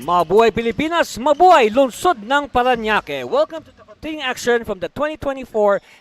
Mabuhay Pilipinas, mabuhay lungsod ng Paranaque. Welcome to the continuing action from the 2024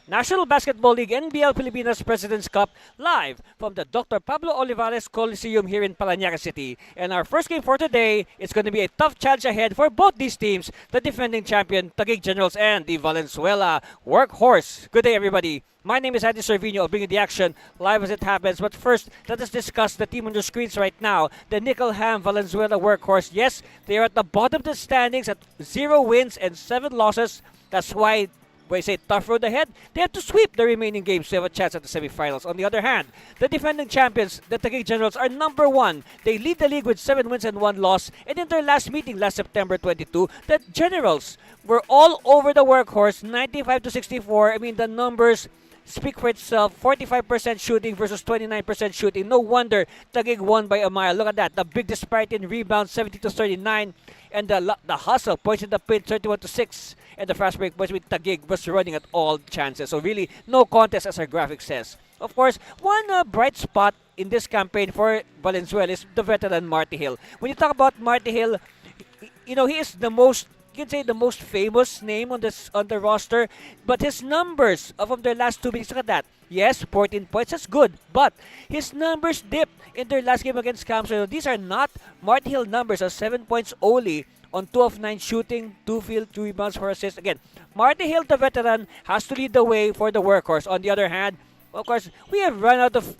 National Basketball League NBL Pilipinas President's Cup live from the Dr. Pablo Olivares Coliseum here in Paranaque City. And our first game for today is going to be a tough challenge ahead for both these teams, the defending champion Taguig Generals and the Valenzuela Workhorse. Good day everybody. My name is Andy Servino. I'll bring you the action live as it happens. But first, let us discuss the team on your screens right now. The Nickelham Valenzuela Workhorse. Yes, they are at the bottom of the standings at 0 wins and 7 losses. That's why when I say tough road ahead, they have to sweep the remaining games to have a chance at the semifinals. On the other hand, the defending champions, the Taguig Generals, are number 1. They lead the league with 7 wins and 1 loss. And in their last meeting last September 22, the Generals were all over the Workhorse, 95-64. I mean, the numbers speak for itself. 45% shooting versus 29% shooting. No wonder Taguig won by a mile. Look at that. The big disparity in rebounds, 70-39. And the hustle, points in the paint, 31-6. And the fast break points with Taguig was running at all chances. So really, no contest as our graphic says. Of course, one bright spot in this campaign for Valenzuela is the veteran Marty Hill. When you talk about Marty Hill, you know, he is the most, you can say the most famous name on the roster, but his numbers from their last 2 meetings, look at that. Yes, 14 points, that's good, but his numbers dipped in their last game against Camps. These are not Marty Hill numbers, 7 points only on 2 of 9 shooting, 2 field, 2 rebounds, 4 assists. Again, Marty Hill, the veteran, has to lead the way for the Workhorse. On the other hand, of course, we have run out of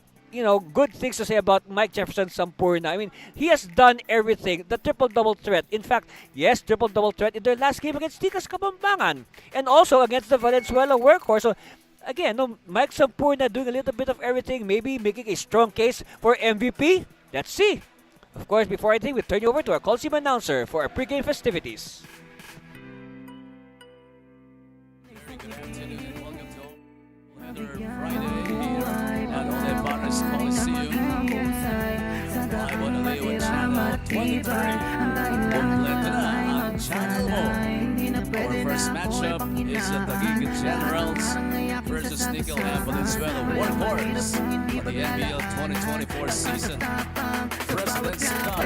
good things to say about Mike Jefferson Sampurna. I mean, he has done everything. The triple-double threat. In fact, yes, triple-double threat in their last game against Tikas Kabambangan. And also against the Valenzuela Workhorse. So, again, Mike Sampurna doing a little bit of everything. Maybe making a strong case for MVP. Let's see. Of course, before anything, we turn you over to our Coliseum announcer for our pregame festivities. Coliseum, live on the Leo Channel 23. Kompleto na ang Channel mo. Our first matchup is the Taguig Generals versus Nickelham Valenzuela Workhorse on the NBL 2024 season. President's Cup.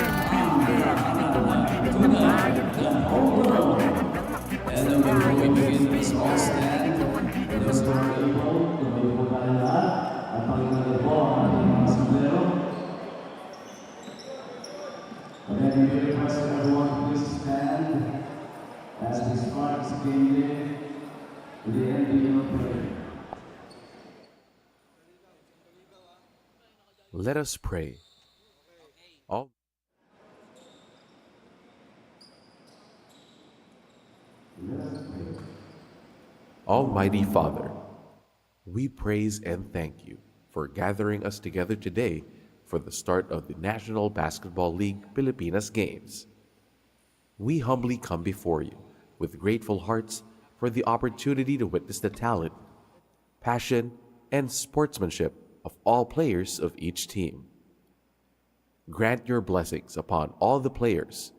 And before we begin this small stand, there's a Again, we request everyone to please stand as we start this game day with the NBL prayer. Let us pray. Almighty Father, we praise and thank you for gathering us together today for the start of the National Basketball League Pilipinas Games. We humbly come before you with grateful hearts for the opportunity to witness the talent, passion, and sportsmanship of all players of each team. Grant your blessings upon all the players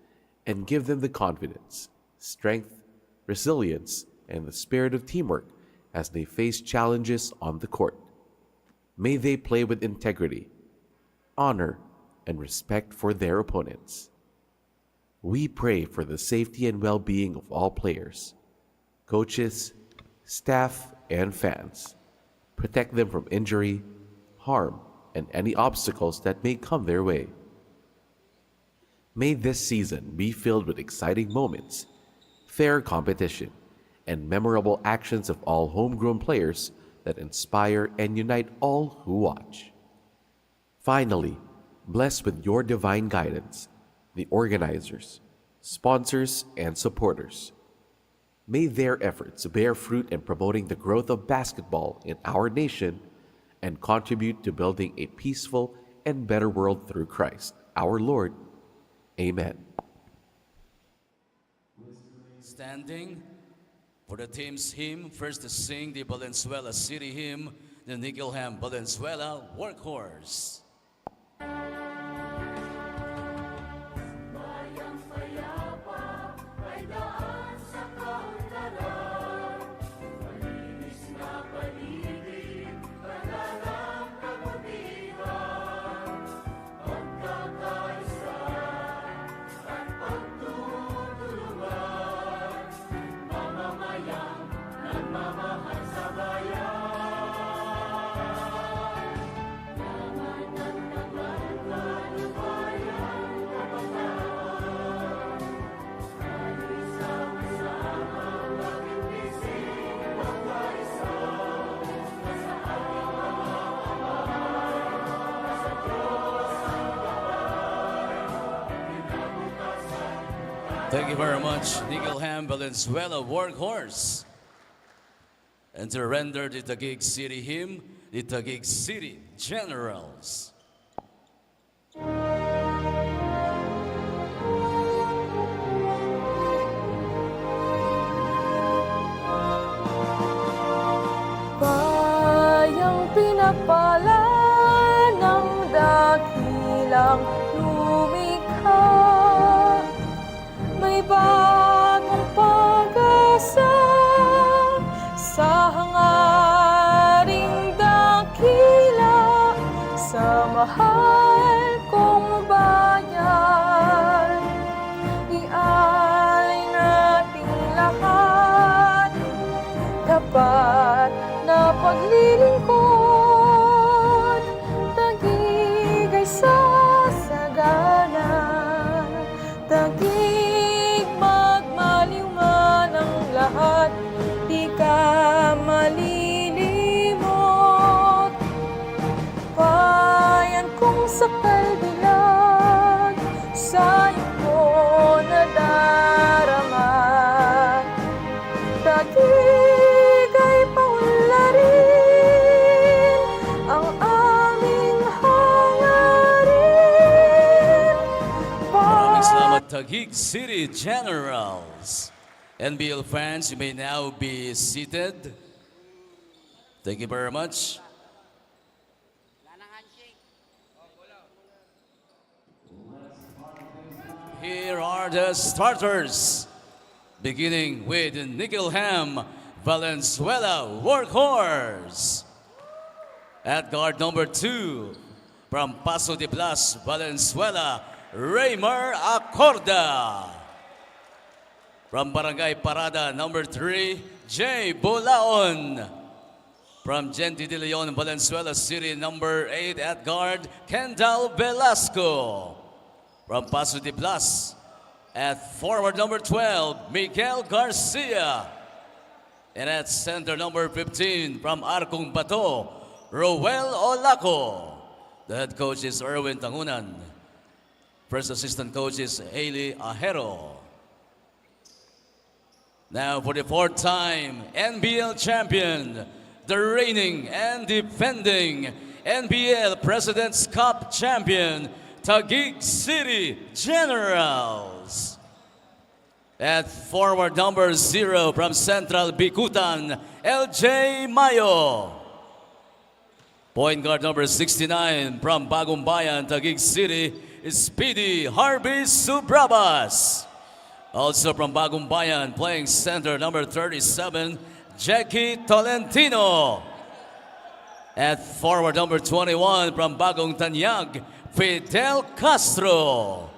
and give them the confidence, strength, resilience, and the spirit of teamwork as they face challenges on the court. May they play with integrity, honor, and respect for their opponents. We pray for the safety and well-being of all players, coaches, staff, and fans. Protect them from injury, harm, and any obstacles that may come their way. May this season be filled with exciting moments, fair competition, and memorable actions of all homegrown players that inspire and unite all who watch. Finally, bless with your divine guidance the organizers, sponsors, and supporters. May their efforts bear fruit in promoting the growth of basketball in our nation and contribute to building a peaceful and better world through Christ, our Lord. Amen. standing for the team's hymn. First to sing the Valenzuela City hymn, the Nickelham Valenzuela Workhorse. Thank you very much, Nickelham Valenzuela Workhorse. And to render the Taguig City hymn, the Taguig City Generals. Bayang pinapala ng dakilang lumikha, may bagong pag-asa sa hangaring dakila, sa mahal kong bayan. Ialay nating lahat tapat na paglilingkod, Taguig ay sasagana, Taguig magmaliw man ang lahat, di ka malilimot. Bayan kong sa kalbilag, sa'yo ko nadarama, Taguig ay paunlarin ang aming hangarin. Maraming salamat, Taguig City Generals. NBL fans, you may now be seated. Thank you very much. Here are the starters, beginning with Nickelham Valenzuela Workhorse. At guard number 2, from Paso de Blas, Valenzuela, Raymer Acorda. From Barangay Parada, number 3, Jay Bulaon. From Gente de Leon, Valenzuela City, number 8, at guard, Kendall Velasco. From Paso de Blas, at forward number 12, Miguel Garcia. And at center number 15, from Arcong Bato, Roel Olaco. The head coach is Erwin Tangunan. First assistant coach is Haley Ahero. Now for the 4th time, NBL champion, the reigning and defending NBL President's Cup champion, Taguig City Generals. At forward number 0 from Central Bicutan, LJ Mayo. Point guard number 69 from Bagong Bayan, Taguig City, Speedy Harvey Subrabas. Also from Bagong Bayan, playing center number 37, Jackie Tolentino. At forward number 21 from Bagong Tanyag, Fidel Castro.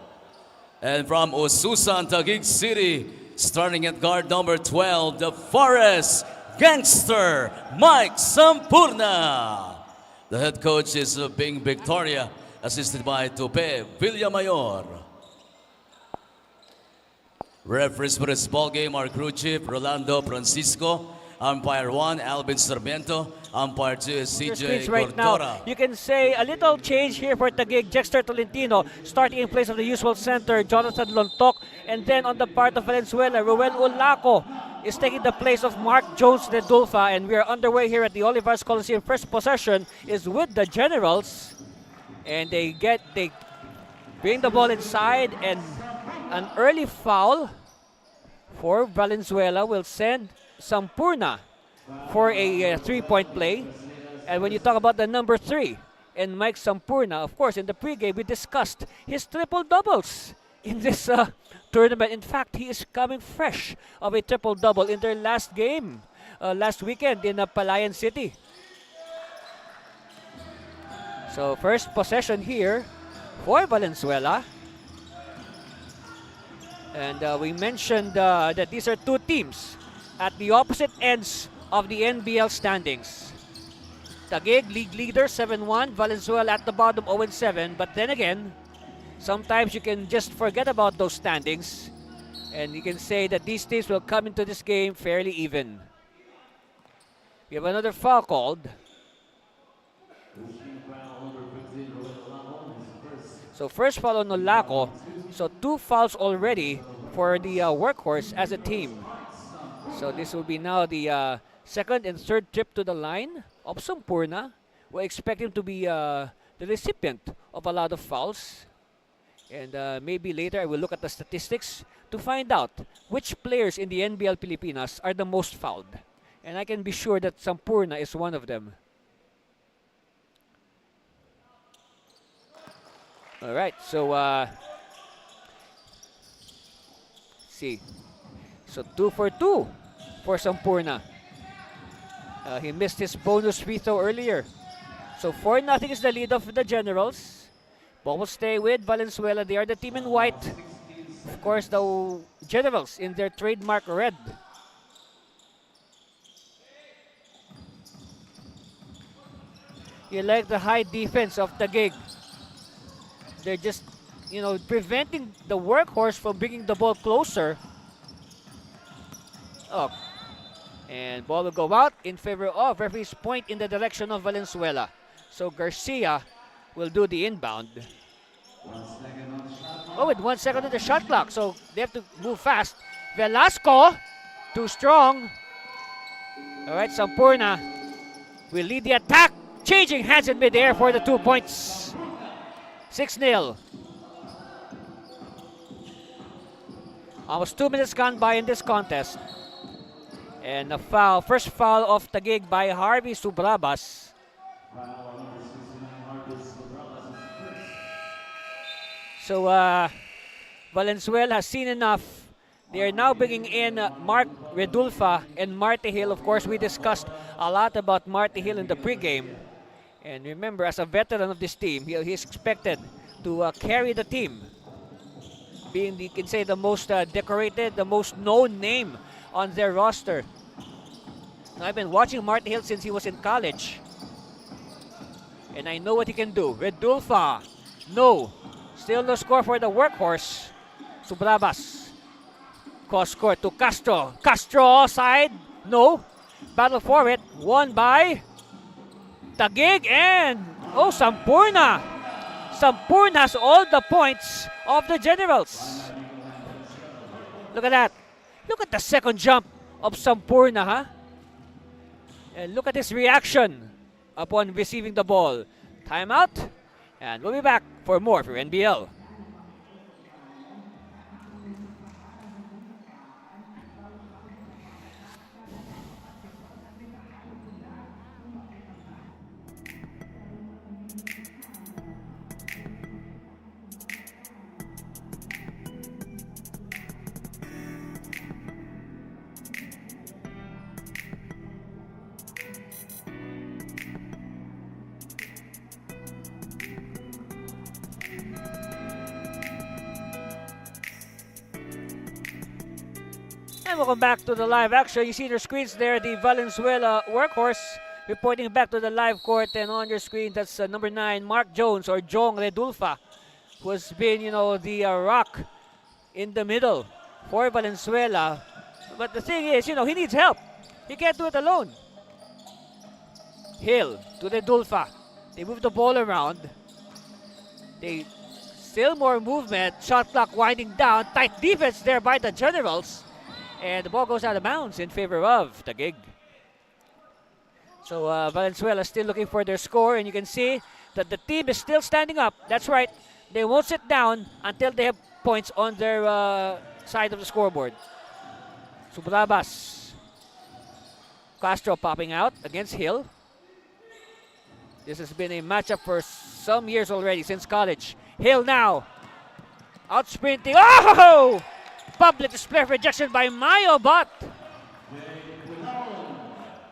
And from Ususan, Taguig City, starting at guard number 12, the Forest Gangster, Mike Sampurna. The head coach is Bing Victoria, assisted by Tupe Villamayor. Referees for this ball game are crew chief Rolando Francisco, umpire 1 Alvin Sarmiento, umpire 2 is CJ Right now, Gordora. you can say a little change here for Taguig. Jexter Tolentino starting in place of the usual center, Jonathan Lontok. And then on the part of Valenzuela, Roel Olaco is taking the place of Mark Jones de Dulfa. And we are underway here at the Olivas Coliseum. First possession is with the Generals. And they bring the ball inside, and an early foul for Valenzuela will send Sampurna for a 3-point play. And when you talk about the number 3 and Mike Sampurna, of course, in the pregame we discussed his triple doubles in this tournament. In fact, he is coming fresh of a triple double in their last game last weekend in Palayan City. So first possession here for Valenzuela. And we mentioned that these are two teams at the opposite ends of the NBL standings. Taguig, league leader, 7-1. Valenzuela at the bottom, 0-7. But then again, sometimes you can just forget about those standings. And you can say that these teams will come into this game fairly even. We have another foul called. So first foul on Olaco. So 2 fouls already for the workhorse as a team. So this will be now the second and third trip to the line of Sampurna. We expect him to be the recipient of a lot of fouls. And maybe later I will look at the statistics to find out which players in the NBL Pilipinas are the most fouled. And I can be sure that Sampurna is one of them. All right, so see. So 2 for 2 for Sampurna. He missed his bonus free throw earlier. So 4-0 is the lead of the Generals. Ball will stay with Valenzuela. They are the team in white. Of course, the Generals in their trademark red. You like the high defense of Taguig. They're just, preventing the workhorse from bringing the ball closer. Oh. And ball will go out in favor of referee's point in the direction of Valenzuela. So Garcia will do the inbound. Oh, with 1 second on the shot clock. So they have to move fast. Velasco, too strong. All right, Sampurna will lead the attack. Changing hands in midair for the 2 points. 6-0. Almost 2 minutes gone by in this contest. And a foul, first foul of Taguig by Harvey Subrabas. So Valenzuela has seen enough. They are now bringing in Mark Redulfa and Marty Hill. Of course, we discussed a lot about Marty Hill in the pregame. And remember, as a veteran of this team, he's expected to carry the team. Being, you can say, the most decorated, the most known name on their roster. Now, I've been watching Marty Hill since he was in college. And I know what he can do. Redulfa, no. Still no score for the workhorse. Subrabas. Cross court to Castro. Castro side, no. Battle for it, won by Taguig and, Sampurna. Sampurna has all the points of the Generals. Look at that. Look at the second jump of Sampurna, huh? And look at his reaction upon receiving the ball. Timeout, and we'll be back for more for NBL. And welcome back to the live action. You see on your screens there the Valenzuela workhorse reporting back to the live court, and on your screen that's number 9, Mark Jones or Jong Redulfa, who has been, the rock in the middle for Valenzuela. But the thing is, he needs help. He can't do it alone. Hill to Redulfa. They move the ball around. They still more movement. Shot clock winding down. Tight defense there by the Generals. And the ball goes out of bounds in favor of Taguig. So Valenzuela still looking for their score, and you can see that the team is still standing up. That's right. They won't sit down until they have points on their side of the scoreboard. Subrabas. Castro popping out against Hill. This has been a matchup for some years already, since college. Hill now. Out sprinting. Oh! Public display of rejection by Mayo, but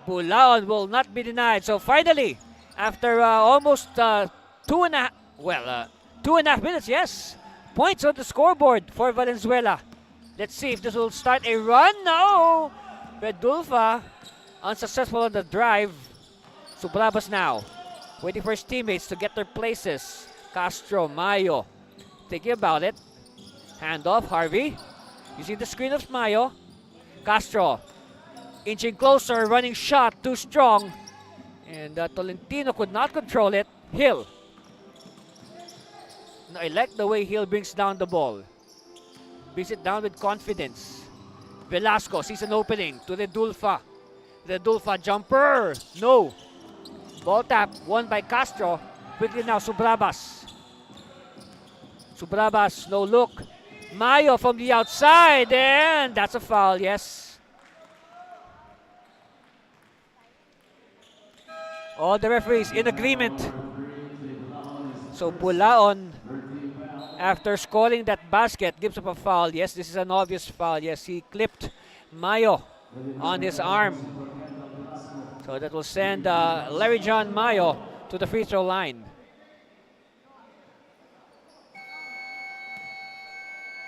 Bulaon will not be denied. So finally, after almost 2.5 minutes, yes, points on the scoreboard for Valenzuela. Let's see if this will start a run. No! Redulfa unsuccessful on the drive. Subrabas now, waiting for his teammates to get their places. Castro, Mayo, thinking about it. Handoff, Harvey. You see the screen of Mayo. Castro, inching closer, running shot, too strong. And Tolentino could not control it. Hill. Now, I like the way Hill brings down the ball. brings it down with confidence. Velasco sees an opening to Redulfa. Redulfa jumper. No. Ball tap won by Castro. Quickly now, Subrabas. Subrabas, no look. Mayo from the outside, and that's a foul, yes. All the referees in agreement. So Bulaon, after scoring that basket, gives up a foul. Yes, this is an obvious foul. Yes, he clipped Mayo on his arm. So that will send Larry John Mayo to the free throw line.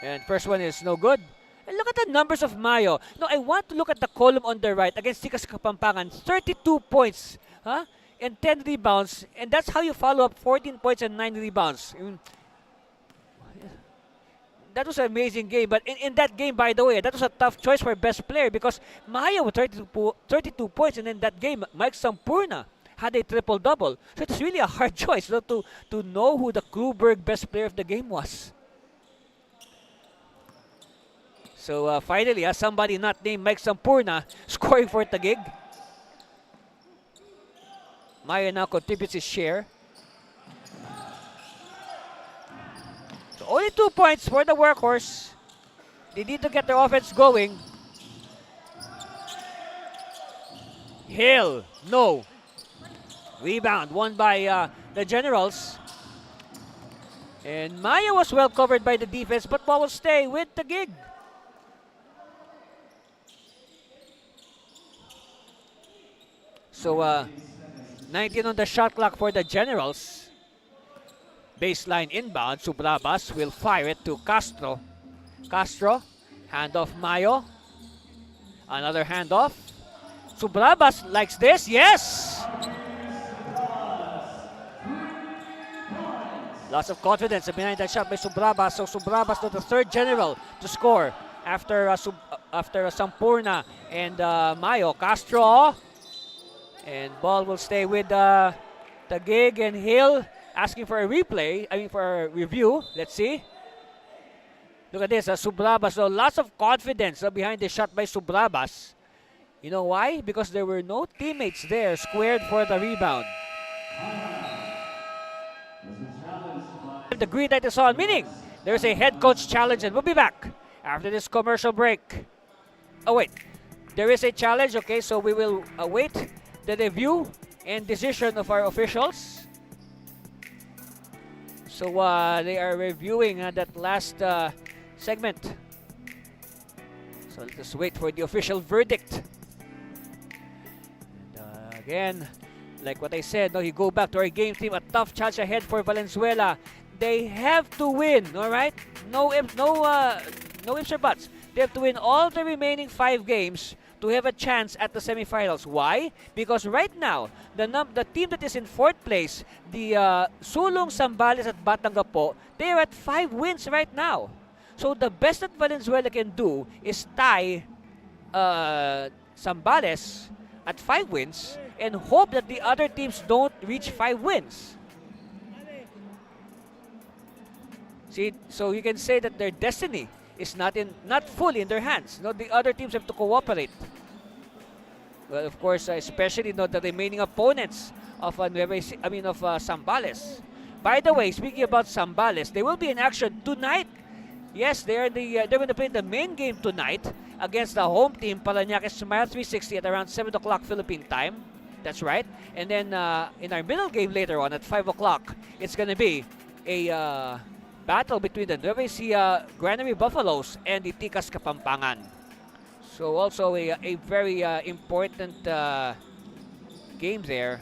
And first one is no good. And look at the numbers of Mayo. No, I want to look at the column on the right against Tikas Kapampangan. 32 points, and 10 rebounds. And that's how you follow up 14 points and 9 rebounds. That was an amazing game. But in that game, by the way, that was a tough choice for best player because Mayo with 32 points. And in that game, Mike Sampurna had a triple-double. So it's really a hard choice to know who the Kluberg best player of the game was. So finally, somebody not named Mike Sampurna scoring for Taguig. Mayo now contributes his share. So only 2 points for the workhorse. They need to get their offense going. Hill, no. Rebound won by the Generals. And Mayo was well covered by the defense, but ball will stay with Taguig. So 19 on the shot clock for the Generals. Baseline inbound. Subrabas will fire it to Castro. Castro, handoff Mayo. Another handoff. Subrabas likes this. Yes! Lots of confidence behind that shot by Subrabas. So Subrabas to the third General to score after Sampurna and Mayo. Castro. And ball will stay with Taguig and Hill asking for a replay. I mean for a review. Let's see. Look at this, Subrabas. So lots of confidence behind the shot by Subrabas. You know why? Because there were no teammates there squared for the rebound. The green light is on, meaning there's a head coach challenge, and we'll be back after this commercial break. Oh wait, there is a challenge. Okay, so we will await the review and decision of our officials. So they are reviewing that last segment. So let us wait for the official verdict. And, again, like what I said, you go back to our game team, a tough challenge ahead for Valenzuela. They have to win, all right? No ifs or buts. They have to win all the remaining 5 games to have a chance at the semifinals. Why? Because right now, the team that is in 4th place, the Sulong, Zambales at Batangapo, they are at 5 wins right now. So the best that Valenzuela can do is tie Zambales at 5 wins and hope that the other teams don't reach 5 wins. See, so you can say that their destiny is not fully in their hands. No, the other teams have to cooperate. Well, of course, especially the remaining opponents of Zambales. By the way, speaking about Zambales, they will be in action tonight. Yes, they're going to play the main game tonight against the home team, Paranaque Smile 360 at around 7 o'clock Philippine time. That's right. And then in our middle game later on at 5 o'clock, it's going to be a battle between the Nueva Ecija Granary Buffaloes and the Tikas Kapampangan. So also a very important game there.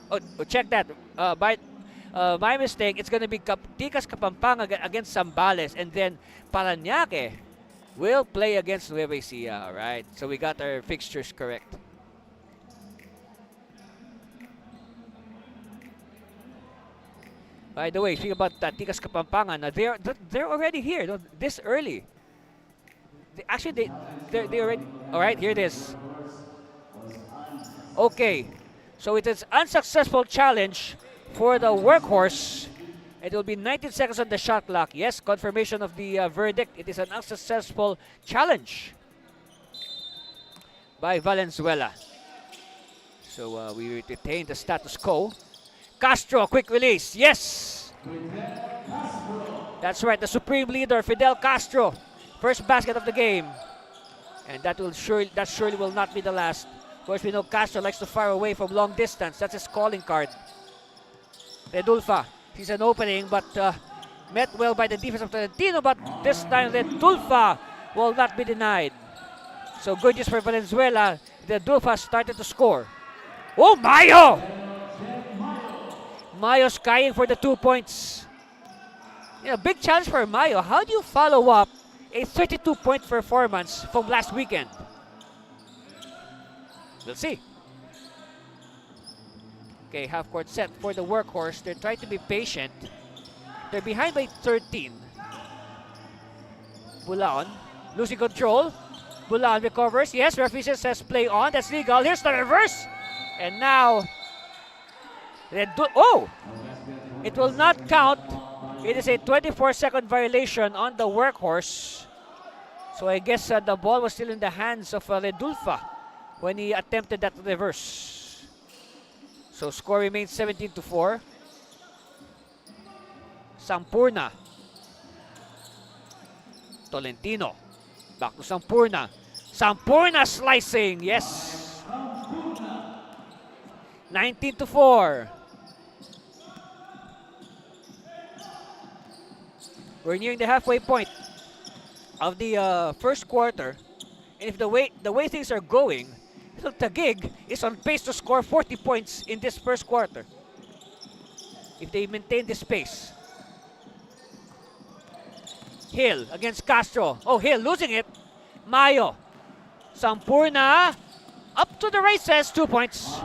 Oh, check that. My mistake, it's going to be Tikas Kapampangan against Zambales, and then Paranaque will play against Nueva Ecija. All right, so we got our fixtures correct. By the way, speaking about Tikas Kapampangan, they're already here this early. They already. All right, here it is. Okay, so it is unsuccessful challenge for the workhorse, It will be 19 seconds on the shot clock. Yes, confirmation of the verdict. It is an unsuccessful challenge by Valenzuela. So we retain the status quo. Castro, quick release. Yes! That's right, the supreme leader, Fidel Castro. First basket of the game. And that surely will not be the last. Of course, we know Castro likes to fire away from long distance. That's his calling card. Redulfa sees an opening, but met well by the defense of Tolentino. But this time, Redulfa will not be denied. So good news for Valenzuela. Redulfa started to score. Oh, Mayo! Mayo skying for the 2 points. Big challenge for Mayo. How do you follow up a 32-point performance from last weekend? We'll see. Okay, half court set for the workhorse. They're trying to be patient. They're behind by 13. Bulaon losing control. Bulaon recovers. Yes, referee says play on. That's legal. Here's the reverse. And now, it will not count. It is a 24-second violation on the workhorse. So I guess the ball was still in the hands of Redulfa when he attempted that reverse. So score remains 17-4. Sampurna. Tolentino. Back to Sampurna. Sampurna slicing. Yes. 19-4. We're nearing the halfway point of the first quarter. And if the way things are going, so Taguig is on pace to score 40 points in this first quarter. If they maintain this pace. Hill against Castro. Oh, Hill losing it. Mayo. Sampurna. Up to the races. 2 points.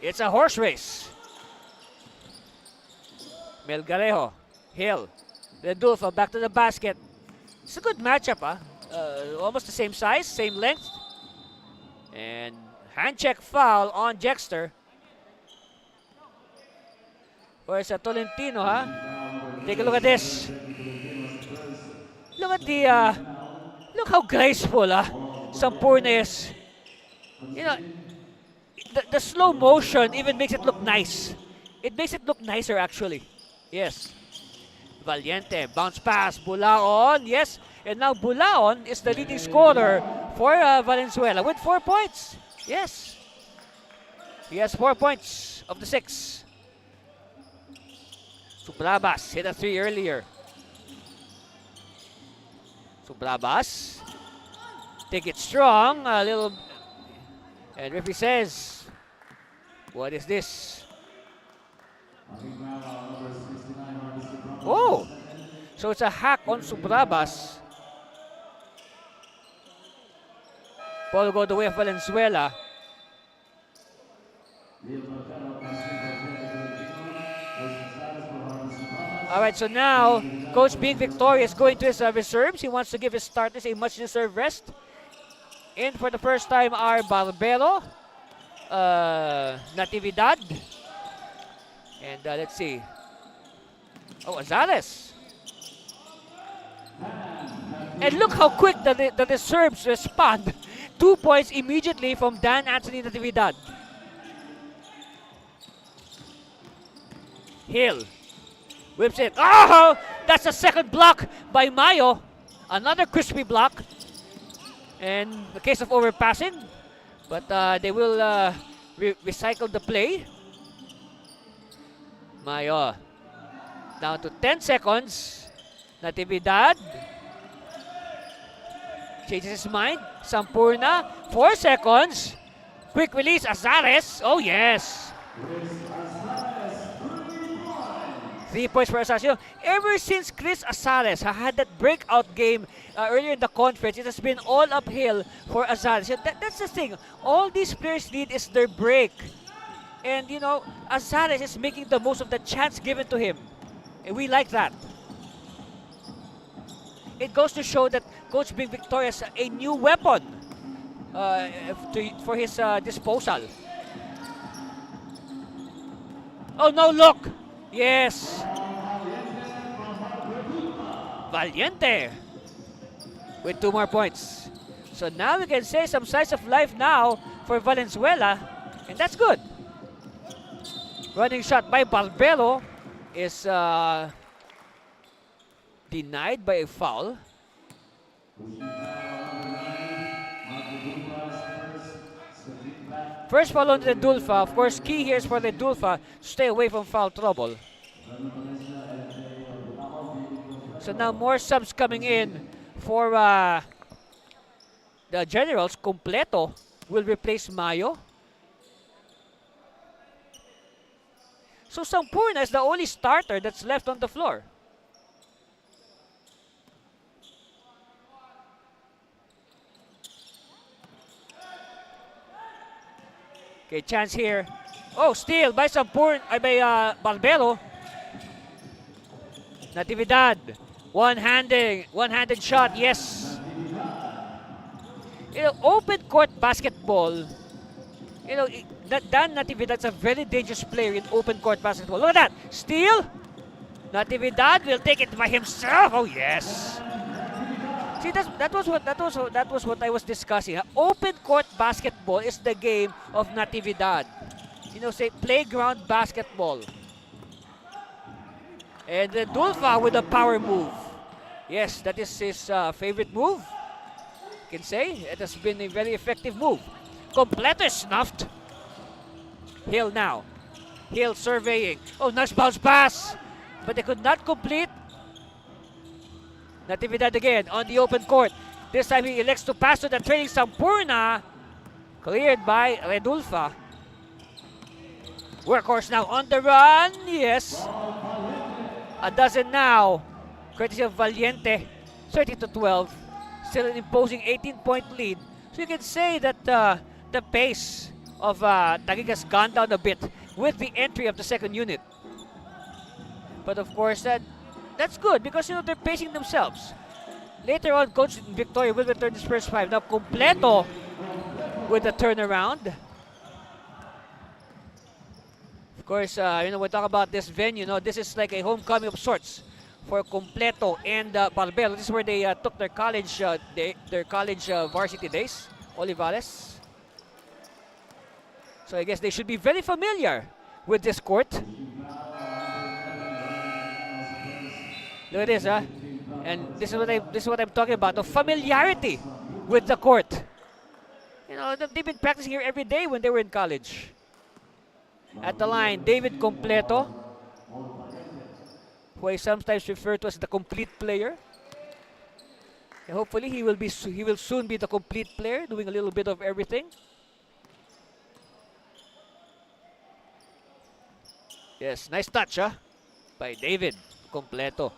It's a horse race. Melgarejo. Hill. Redulfa back to the basket. It's a good matchup, almost the same size, same length. And hand check foul on Jexter. Where's Tolentino, Take a look at this. Look at look how graceful, Sampurna is. The slow motion even makes it look nice. It makes it look nicer, actually. Yes. Valiente, bounce pass, Bulaon, yes. And now Bulaon is the leading scorer for Valenzuela with 4 points. Yes. He has 4 points of the 6. Subrabas hit a 3 earlier. Subrabas. Take it strong, a little. And referee says, what is this? Oh! So it's a hack on Subrabas. Ball will go the way of Valenzuela. Alright, so now, coach being victorious, going to his reserves. He wants to give his starters a much-deserved rest. In for the first time are Barbero, Natividad, and let's see. Oh, Azales. And look how quick the Serbs respond. 2 points immediately from Dan Anthony Natividad. Hill whips it. Oh, that's a second block by Mayo. Another crispy block. And the case of overpassing. But they will recycle the play. Mayo. Down to 10 seconds. Natividad. Changes his mind. Sampurna. 4 seconds. Quick release. Azares. Oh, yes. 3 points for Azares. Ever since Chris Azares had that breakout game earlier in the conference, it has been all uphill for Azares. That's the thing. All these players need is their break. And, Azares is making the most of the chance given to him. And we like that. It goes to show that Coach Big Victoria has a new weapon for his disposal. Oh, no look. Yes. Valiente with 2 more points. So now we can say some signs of life now for Valenzuela, and that's good. Running shot by Barbero is denied by a foul. First foul on the Dulfa. Of course, key here is for the Dulfa to stay away from foul trouble. So now more subs coming in for the Generals. Completo will replace Mayo. So Sampurna is the only starter that's left on the floor. Okay, chance here. Oh, steal by Sampurna, by Barbero. Natividad. One-handed shot, yes. You know, open court basketball, you know, Dan Natividad's a very dangerous player in open court basketball. Look at that. Steal. Natividad will take it by himself. Oh, yes. See, that was what I was discussing. Open court basketball is the game of Natividad. You know, say playground basketball. And the Dulfa with a power move. Yes, that is his favorite move. You can say it has been a very effective move. Completo is snuffed. Hill now. Hill surveying. Oh, nice bounce pass. But they could not complete. Natividad again on the open court. This time he elects to pass to the trailing Sampurna. Cleared by Redulfa. Workhorse now on the run. Yes. A dozen now. Courtesy of Valiente. 30-12. Still an imposing 18-point lead. So you can say that the pace of Taguig has gone down a bit with the entry of the second unit. But of course, that's good because, you know, they're pacing themselves. Later on, Coach Victoria will return this first 5. Now, Completo with the turnaround. Of course, you know, we talk about this venue. You know, this is like a homecoming of sorts for Completo and Barbero. This is where they took their college varsity days. Olivares. So I guess they should be very familiar with this court. Look at this, huh? And this is what I'm talking about, the familiarity with the court. You know, they've been practicing here every day when they were in college. At the line, David Completo, who I sometimes refer to as the complete player. And hopefully he will soon be the complete player, doing a little bit of everything. Yes, nice touch, huh? By David Completo.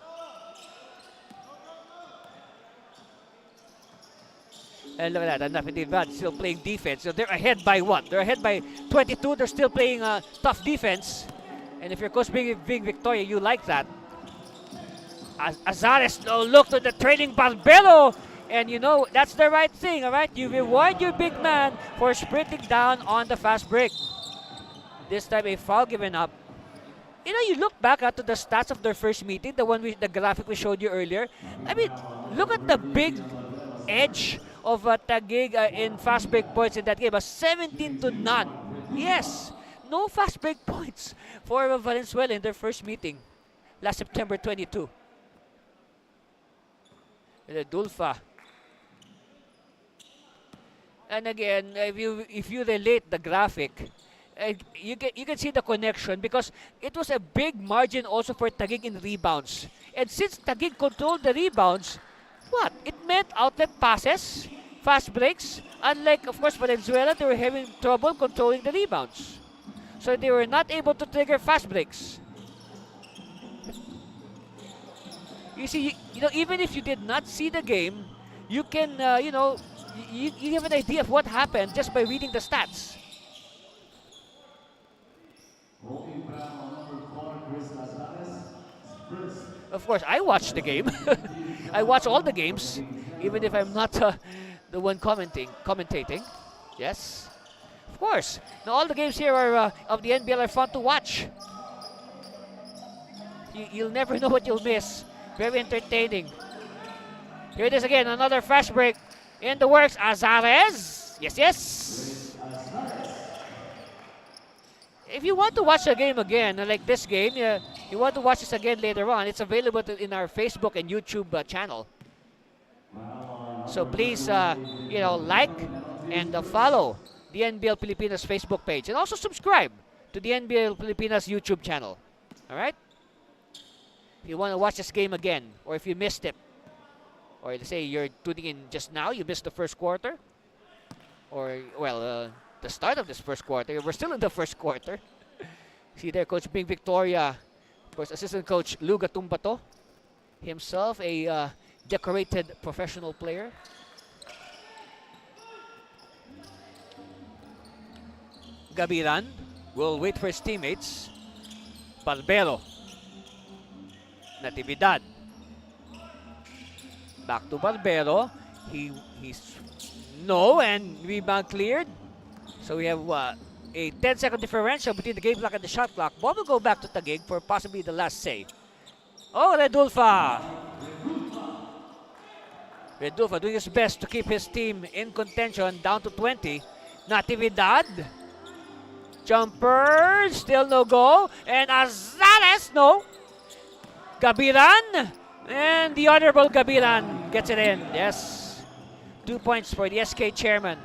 And look at that, Natividad still playing defense. So they're ahead by what? They're ahead by 22. They're still playing tough defense. And if you're Coach being Victoria, you like that. Azares, no look to the trailing Barbero. And you know, that's the right thing, all right? You reward your big man for sprinting down on the fast break. This time a foul given up. You know, you look back at the stats of their first meeting, the graphic we showed you earlier. I mean, look at the big edge of Taguig in fast break points in that game. 17-0. Yes, no fast break points for Valenzuela in their first meeting last September 22. The Dulfa. And again, if you relate the graphic, you can see the connection because it was a big margin also for Taguig in rebounds. And since Taguig controlled the rebounds, what? It meant outlet passes, fast breaks. Unlike, of course, Valenzuela, they were having trouble controlling the rebounds. So they were not able to trigger fast breaks. You see, you know, even if you did not see the game, you can, you know, you have an idea of what happened just by reading the stats. Of course, I watched the game. I watch all the games, even if I'm not the one commentating. Yes, of course. Now all the games here are of the NBL are fun to watch. You'll never know what you'll miss. Very entertaining. Here it is again, another fast break in the works. Azares. Yes, yes. If you want to watch the game again, like this game, you want to watch this again later on, it's available in our Facebook and YouTube channel. So please, like and follow the NBL Pilipinas Facebook page. And also subscribe to the NBL Pilipinas YouTube channel. All right? If you want to watch this game again, or if you missed it, or let's say you're tuning in just now, you missed the first quarter, or, the start of this first quarter. We're still in the first quarter. See there, Coach Bing Victoria, of course, Assistant Coach Lou Gatumbato, himself a decorated professional player. Gabiran will wait for his teammates. Barbero. Natividad. Back to Barbero. He's no, and rebound cleared. So we have a 10-second differential between the game clock and the shot clock. Ball will go back to Taguig for possibly the last save. Oh, Redulfa. Redulfa doing his best to keep his team in contention, down to 20. Natividad. Jumper, still no go. And Azares, no. Gabiran. And the honorable Gabiran gets it in. Yes. 2 points for the SK chairman.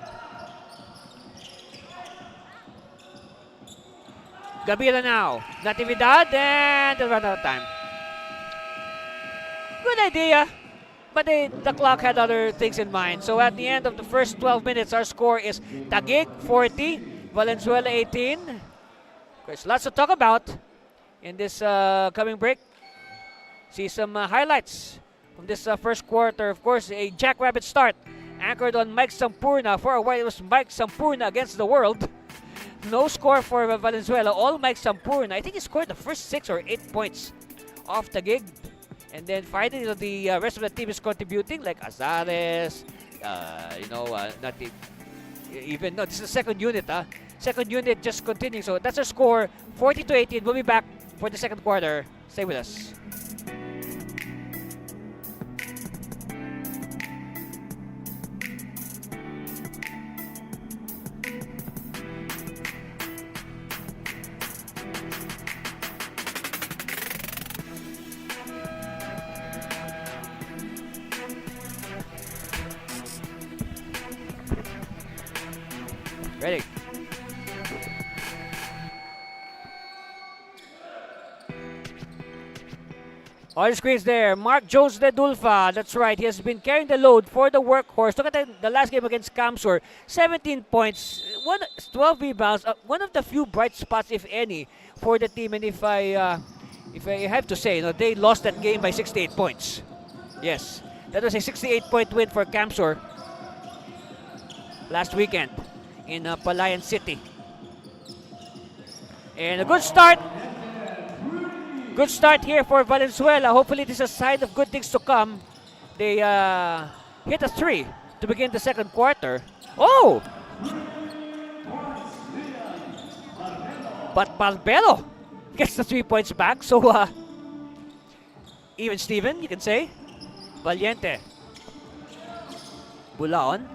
Gabiran now. Natividad, and they'll run out of time. Good idea. But the clock had other things in mind. So at the end of the first 12 minutes, our score is Taguig 40, Valenzuela 18. There's lots to talk about in this coming break. See some highlights from this first quarter. Of course, a jackrabbit start anchored on Mike Sampurna. For a while, it was Mike Sampurna against the world. No score for Valenzuela, all Mike Sampurna. I think he scored the first 6 or 8 points off Taguig. And then finally, the rest of the team is contributing, like Azares, this is the second unit, Second unit just continuing. So that's our score, 40-18. We'll be back for the second quarter. Stay with us. Ready. On the screens there, Mark Jones Redulfa. That's right, he has been carrying the load for the workhorse. Look at the last game against Camsur. 17 points, 12 rebounds. One of the few bright spots, if any, for the team. And if I have to say, they lost that game by 68 points. Yes, that was a 68-point win for Camsur last weekend in Palayan City. And a good start. Good start here for Valenzuela. Hopefully this is a sign of good things to come. They hit a 3 to begin the second quarter. Oh! But Barbero gets the 3 points back. So, even Steven, you can say. Valiente. Bulaon.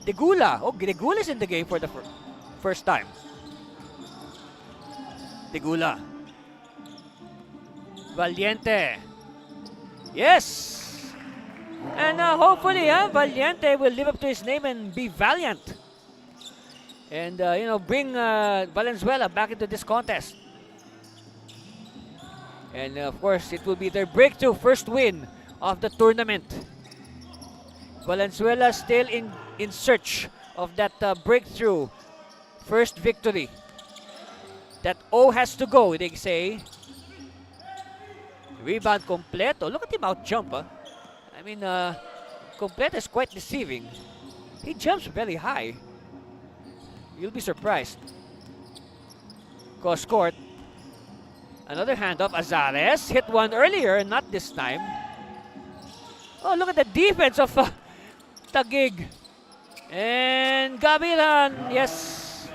Degula. Oh, Degula is in the game for the first time. Degula. Valiente. Yes. And hopefully, Valiente will live up to his name and be valiant. And, bring Valenzuela back into this contest. And, of course, it will be their breakthrough first win of the tournament. Valenzuela still in search of that breakthrough first victory. That O has to go, they say. Rebound completo. Look at him out jump. I mean, completo is quite deceiving. He jumps very high. You'll be surprised. Cross court. Another handoff. Azares hit one earlier, not this time. Oh, look at the defense of Taguig. And Gabilan, yes.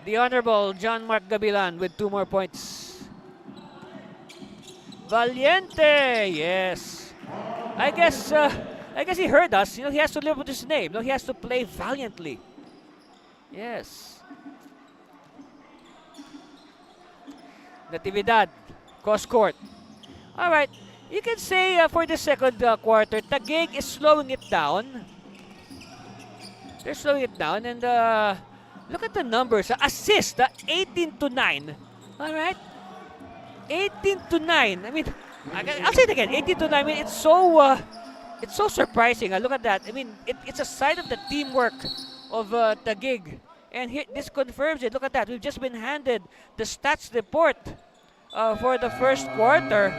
The Honorable John Mark Gabilan with 2 more points. Valiente, yes. I guess he heard us. You know, he has to live with his name. No, he has to play valiantly. Yes. Natividad, cross court. All right. You can say for the second quarter, Taguig is slowing it down. They're slowing it down, and look at the numbers. Assist, 18 to 9. All right. 18 to 9. I mean, I'll say it again. 18 to 9. I mean, it's so surprising. Look at that. I mean, it's a sign of the teamwork of Taguig. And here, this confirms it. Look at that. We've just been handed the stats report for the first quarter.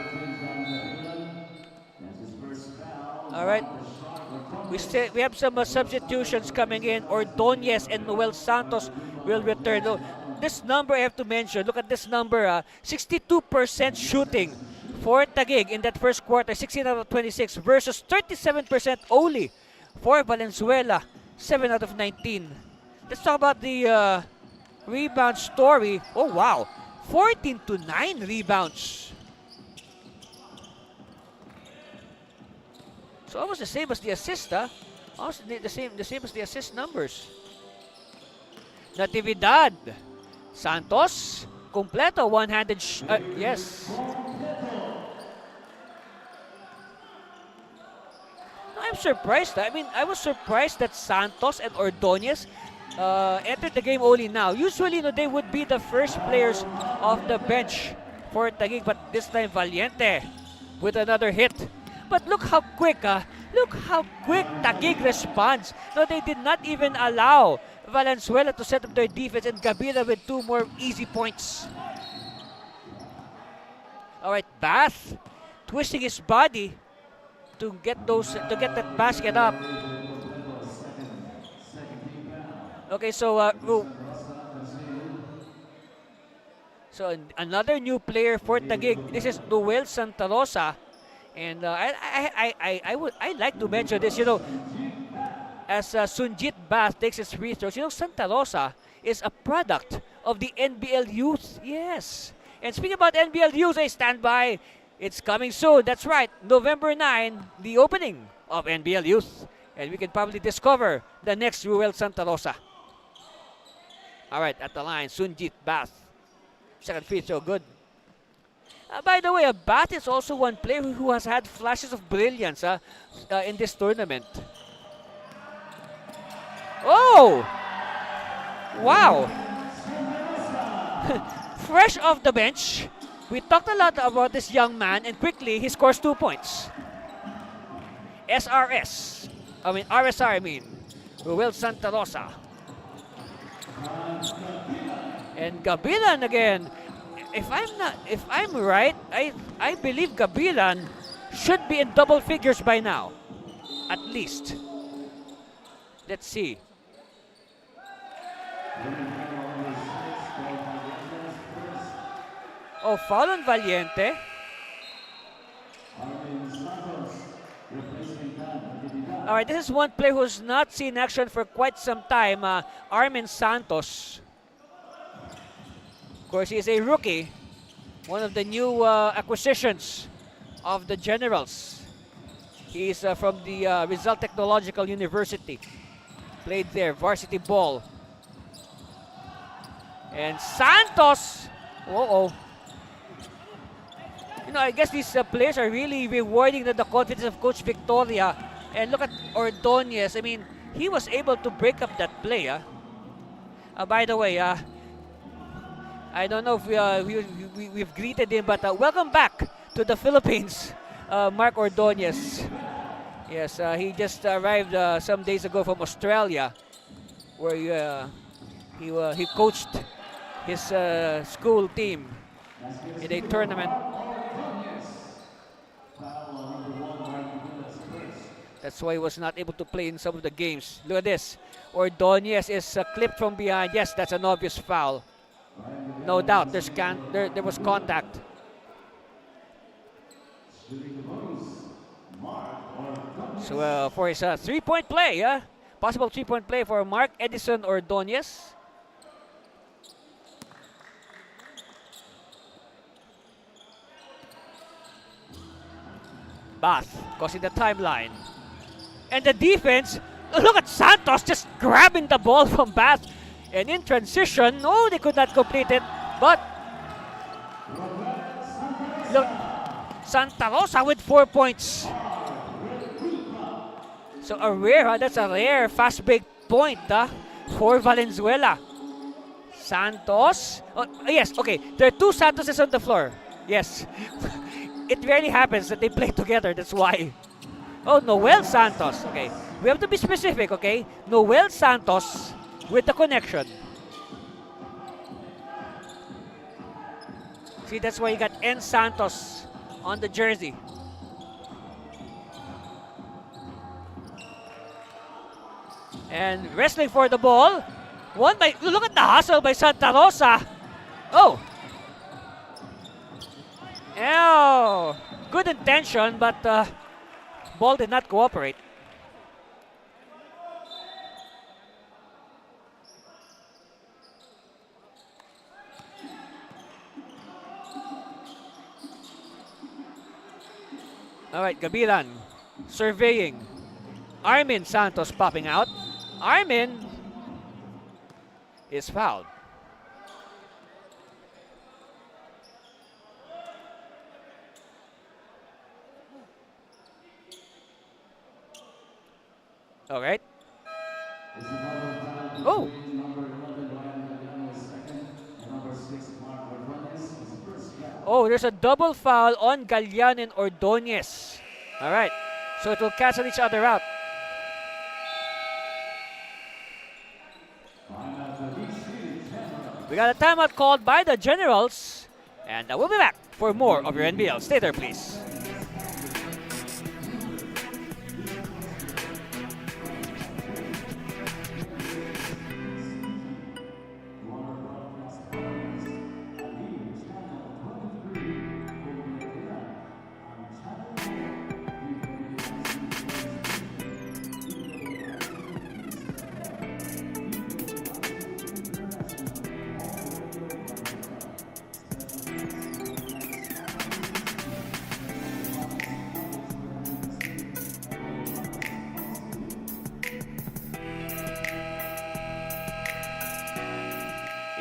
All right. We have some substitutions coming in. Ordonez and Noel Santos will return. Oh, this number I have to mention. Look at this number. 62% shooting for Taguig in that first quarter. 16 out of 26 versus 37% only for Valenzuela. 7 out of 19. Let's talk about the rebound story. Oh, wow. 14 to 9 rebounds. So almost the same as the assist, huh? Almost the same as the assist numbers. Natividad. Santos. Completo. One-handed. Yes. I'm surprised. I mean, I was surprised that Santos and Ordonez entered the game only now. Usually, they would be the first players off the bench for Taguig, but this time Valiente with another hit. But look how quick, look how quick Taguig responds. No, they did not even allow Valenzuela to set up their defense, and Gabila with 2 more easy points. All right, Bath twisting his body to get that basket up. Okay, so another new player for Taguig. This is Noel Santa Rosa. And I'd like to mention this, as Sunjit Bath takes his free throws. Santa Rosa is a product of the NBL youth. Yes. And speaking about NBL youth, I stand by. It's coming soon. That's right. November 9, the opening of NBL youth. And we can probably discover the next Ruel Santa Rosa. All right, at the line, Sunjit Bath. Second free throw, good. By the way, Bath is also one player who has had flashes of brilliance in this tournament. Oh! Wow! Fresh off the bench, we talked a lot about this young man, and quickly he scores 2 points. RSR, Ruel Santa Rosa. And Gabilan again. If I'm right, I believe Gabilan should be in double figures by now. At least. Let's see. Oh, foul on Valiente. All right, this is one player who's not seen action for quite some time. Armin Santos. Of course, he is a rookie. One of the new acquisitions of the Generals. He is from the Rizal Technological University. Played there, varsity ball. And Santos. I guess these players are really rewarding the confidence of Coach Victoria. And look at Ordonez. I mean, he was able to break up that play. By the way, I don't know if we've greeted him, but welcome back to the Philippines, Mark Ordonez. Yes, he just arrived some days ago from Australia, where he coached his school team in a tournament. That's why he was not able to play in some of the games. Look at this. Ordonez is clipped from behind. Yes, that's an obvious foul. No doubt, there was contact. So for his 3-point play, possible 3-point play for Mark Edison Ordonez. Bath causing the timeline. And the defense, look at Santos just grabbing the ball from Bath. And in transition, no, they could not complete it. But look, Santa Rosa with 4 points. So that's a rare fast break point for Valenzuela. Santos, yes, okay, there are two Santoses on the floor. Yes, it rarely happens that they play together, that's why. Oh, Noel Santos, okay. We have to be specific, okay? Noel Santos with the connection. See, that's why you got N Santos on the jersey. And wrestling for the ball. Look at the hustle by Santa Rosa. Oh. Oh. Good intention, but ball did not cooperate. All right, Gabilan surveying. Armin Santos popping out. Armin is fouled. All right. Oh. Oh, there's a double foul on Gallian and Ordonez. All right. So it will cancel each other out. We got a timeout called by the Generals. And we'll be back for more of your NBL. Stay there, please.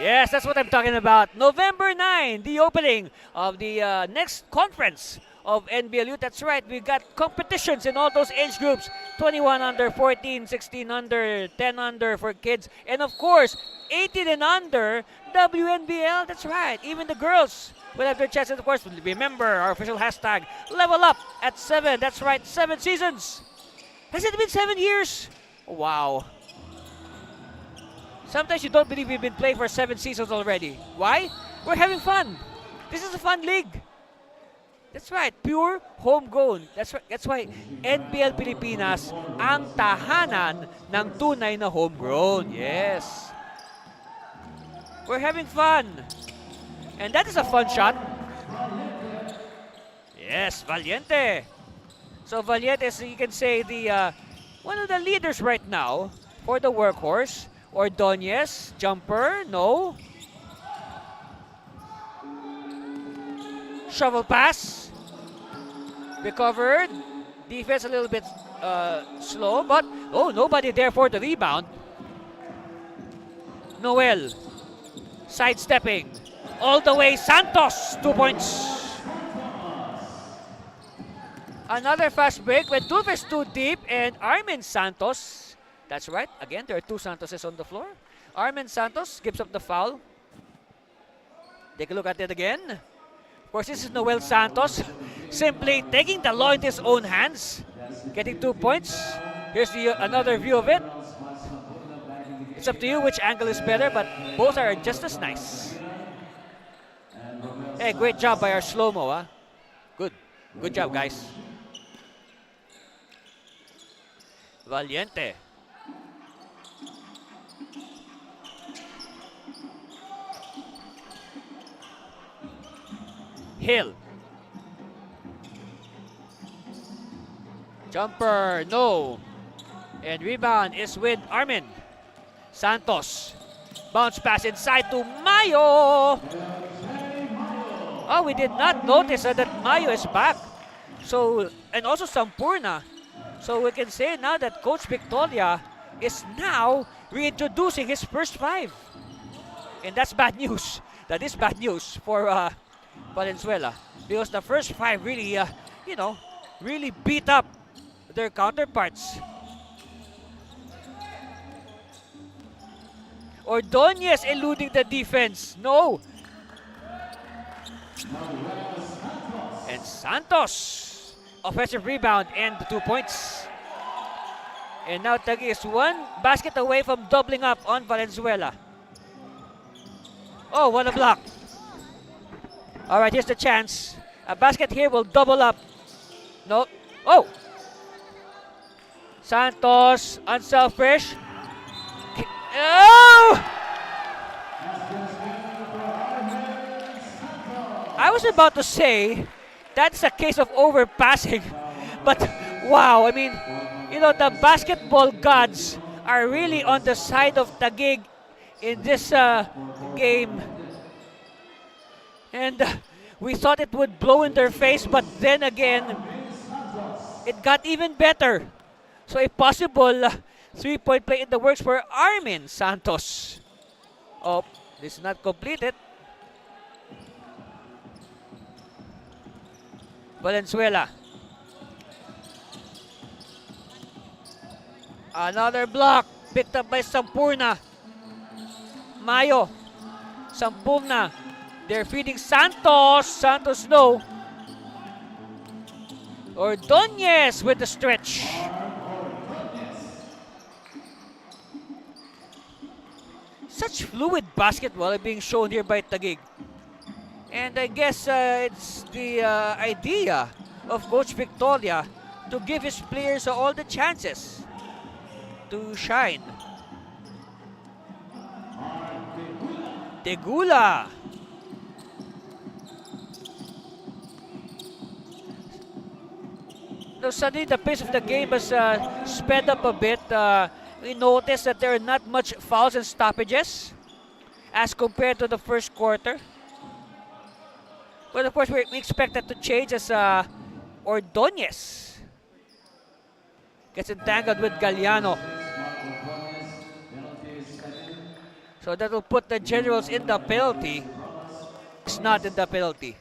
Yes, that's what I'm talking about. November 9, the opening of the next conference of NBL Youth. That's right, we got competitions in all those age groups. 21 under, 14, 16 under, 10 under for kids. And of course, 18 and under, WNBL. That's right, even the girls will have their chances. Of course, remember our official hashtag, level up at 7. That's right, 7 seasons. Has it been 7 years? Wow. Sometimes you don't believe we've been playing for 7 seasons already. Why? We're having fun. This is a fun league. That's right, pure homegrown. That's right. That's why NBL Pilipinas ang tahanan ng tunay na homegrown. Yes. We're having fun. And that is a fun shot. Yes, Valiente. So Valiente is, you can say, the one of the leaders right now for the workhorse. Ordonez, jumper, no. Shovel pass. Recovered. Defense a little bit slow, but oh, nobody there for the rebound. Noel sidestepping. All the way, Santos, 2 points. Another fast break with 2 vs 2 deep, and Armin Santos. That's right. Again, there are 2 Santoses on the floor. Armin Santos gives up the foul. Take a look at it again. Of course, this is Noel Santos simply taking the law into his own hands, getting 2 points. Here's another view of it. It's up to you which angle is better, but both are just as nice. Hey, great job by our slow-mo, huh? Good job, guys. Valiente. Hill. Jumper, no. And rebound is with Armin. Santos. Bounce pass inside to Mayo. Oh, we did not notice that Mayo is back. So, and also Sampurna. So we can say now that Coach Victoria is now reintroducing his first five. And that's bad news. That is bad news for Valenzuela. Because the first five really, really beat up their counterparts. Ordonez eluding the defense. No. And Santos, offensive rebound and 2 points. And now Taguig is one basket away from doubling up on Valenzuela. Oh, what a block. All right, here's the chance. A basket here will double up. No. Oh. Santos, unselfish. Oh! I was about to say that's a case of overpassing. But wow, I mean, the basketball gods are really on the side of Taguig in this game. And we thought it would blow in their face, but then again, it got even better. So a possible 3-point play in the works for Armin Santos. Oh, this is not completed. Valenzuela. Another block picked up by Sampurna. Mayo. Sampurna. They're feeding Santos. Santos no. Ordonez with the stretch. Such fluid basketball being shown here by Taguig. And I guess it's the idea of Coach Victoria to give his players all the chances to shine. Tegula. Now suddenly the pace of the game has sped up a bit. We noticed that there are not much fouls and stoppages as compared to the first quarter. But of course, we expect that to change as Ordonez gets entangled with Galliano. So that will put the Generals in the penalty. It's not in the penalty.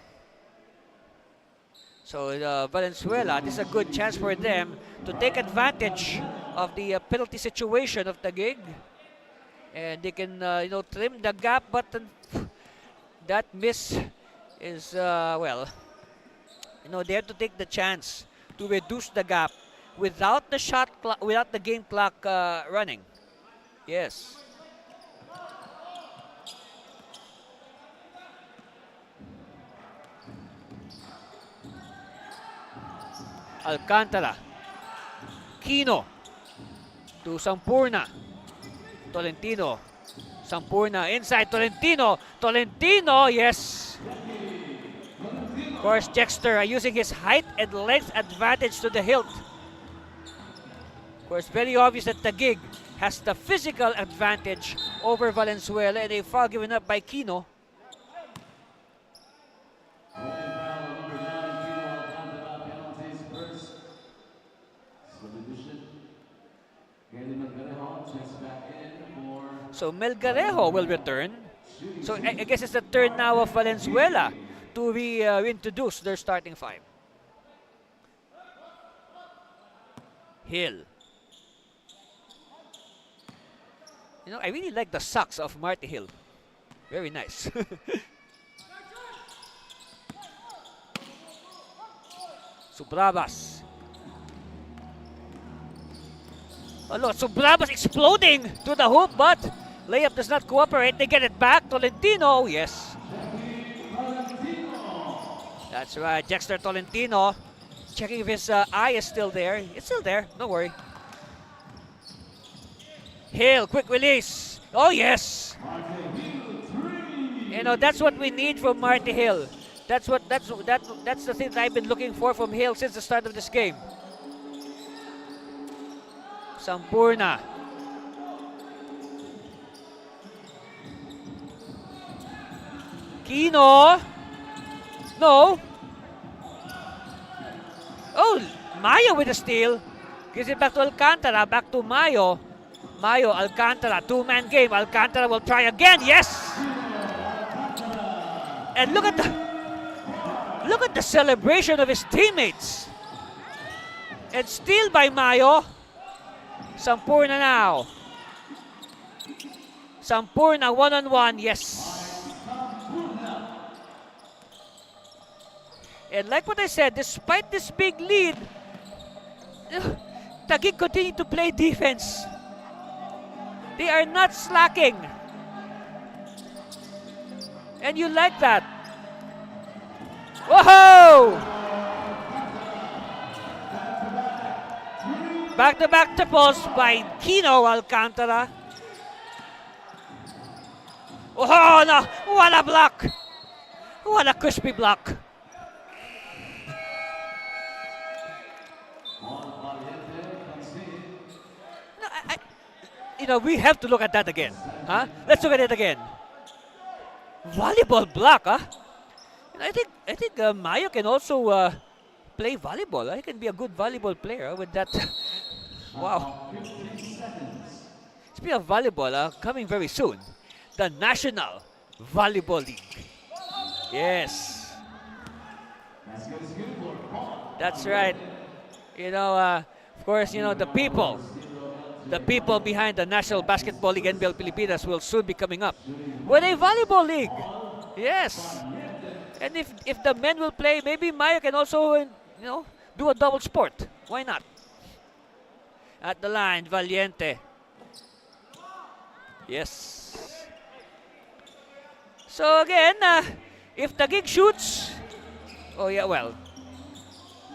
So Valenzuela, this is a good chance for them to take advantage of the penalty situation of Taguig. And they can, trim the gap, but that miss is, they have to take the chance to reduce the gap without the shot clock, without the game clock running. Yes. Alcantara. Kino to Sampurna. Tolentino. Sampurna inside Tolentino. Tolentino, yes. Of course, Dexter using his height and length advantage to the hilt. Of course, very obvious that Taguig has the physical advantage over Valenzuela, and a foul given up by Kino. So Melgarejo will return. So I guess it's the turn now of Valenzuela to reintroduce their starting five. Hill. I really like the socks of Marty Hill. Very nice. Subrabas. Oh, look, Subrabas exploding to the hoop, but layup does not cooperate. They get it back. Tolentino, yes. That's right, Dexter Tolentino. Checking if his eye is still there. It's still there, don't worry. Hill, quick release. Oh, yes. That's what we need from Marty Hill. That's the thing that I've been looking for from Hill since the start of this game. Sampurna. Kino. No. Oh, Mayo with a steal. Gives it back to Alcantara. Back to Mayo. Mayo, Alcantara. Two-man game. Alcantara will try again. Yes! And look at the celebration of his teammates. And steal by Mayo. Sampurna now. Sampurna one-on-one. Yes. And like what I said, despite this big lead, Taguig continue to play defense. They are not slacking. And you like that. Whoa! Back-to-back triples by Kino Alcantara. Oh no! What a block! What a crispy block! We have to look at that again. Huh? Let's look at it again. Volleyball block, huh? And I think Mayo can also play volleyball. He can be a good volleyball player with that. Wow. Speaking of volleyball, coming very soon, the National Volleyball League. Yes. That's right. Of course, the people behind the National Basketball League NBL Pilipinas will soon be coming up with a volleyball league. Yes. And if the men will play, maybe Mayo can also, do a double sport. Why not? At the line, Valiente. Yes. So again, if Taguig shoots, oh yeah, well,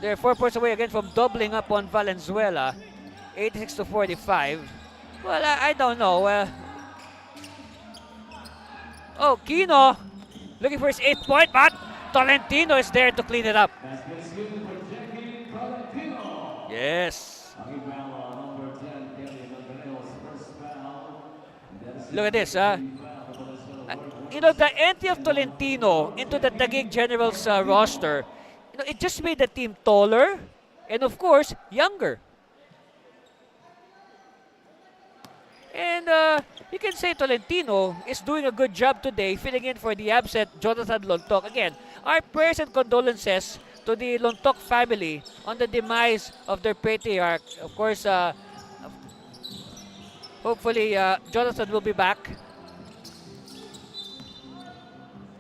they're 4 points away again from doubling up on Valenzuela, 86-45. Well, I don't know. Oh, Kino looking for his 8th point, but Tolentino is there to clean it up. Yes. Look at this. The entry of Tolentino into the Taguig Generals roster, it just made the team taller and, of course, younger. And you can say Tolentino is doing a good job today, filling in for the absent Jonathan Lontok. Again, our prayers and condolences to the Lontok family on the demise of their patriarch. Of course, hopefully Jonathan will be back.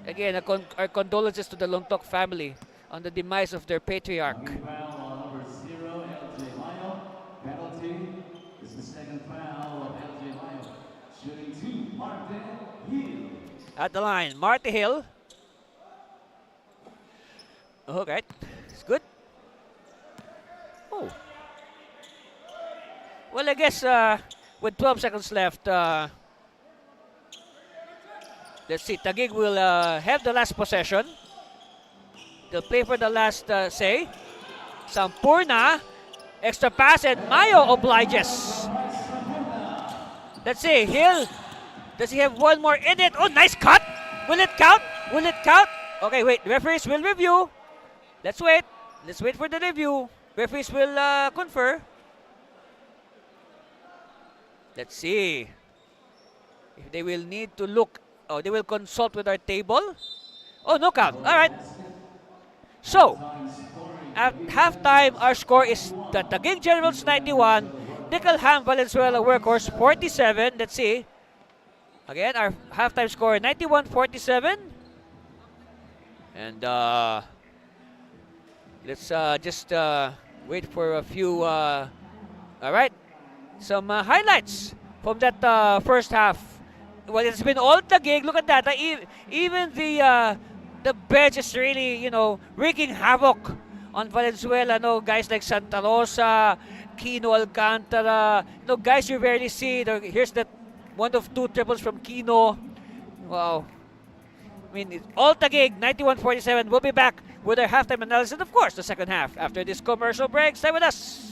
Again, our condolences to the Lontok family on the demise of their patriarch. At the line, Marty Hill. Okay, it's good. Oh. Well, I guess with 12 seconds left, let's see, Taguig will have the last possession. They'll play for the last say. Sampurna, extra pass, and Mayo obliges. Let's see, Hill. Does he have one more in it? Oh, nice cut! Will it count? Will it count? Okay, wait. Referees will review. Let's wait. Let's wait for the review. Referees will confer. Let's see if they will need to look. Oh, they will consult with our table. Oh, no count. All right. So, at halftime, our score is the Taguig Generals 91, Nickelham Valenzuela Workhorse 47. Let's see. Again, our halftime score 91-47. And let's just wait for a few. All right, some highlights from that first half. Well, it's been all Taguig. Look at that. Even the bench is really, wreaking havoc on Valenzuela. No, guys like Santa Rosa, Kino Alcantara. No, guys you rarely see. Here's that one of two triples from Kino. Wow. I mean, it's all Taguig, 91-47. We'll be back with our halftime analysis and, of course, the second half after this commercial break. Stay with us.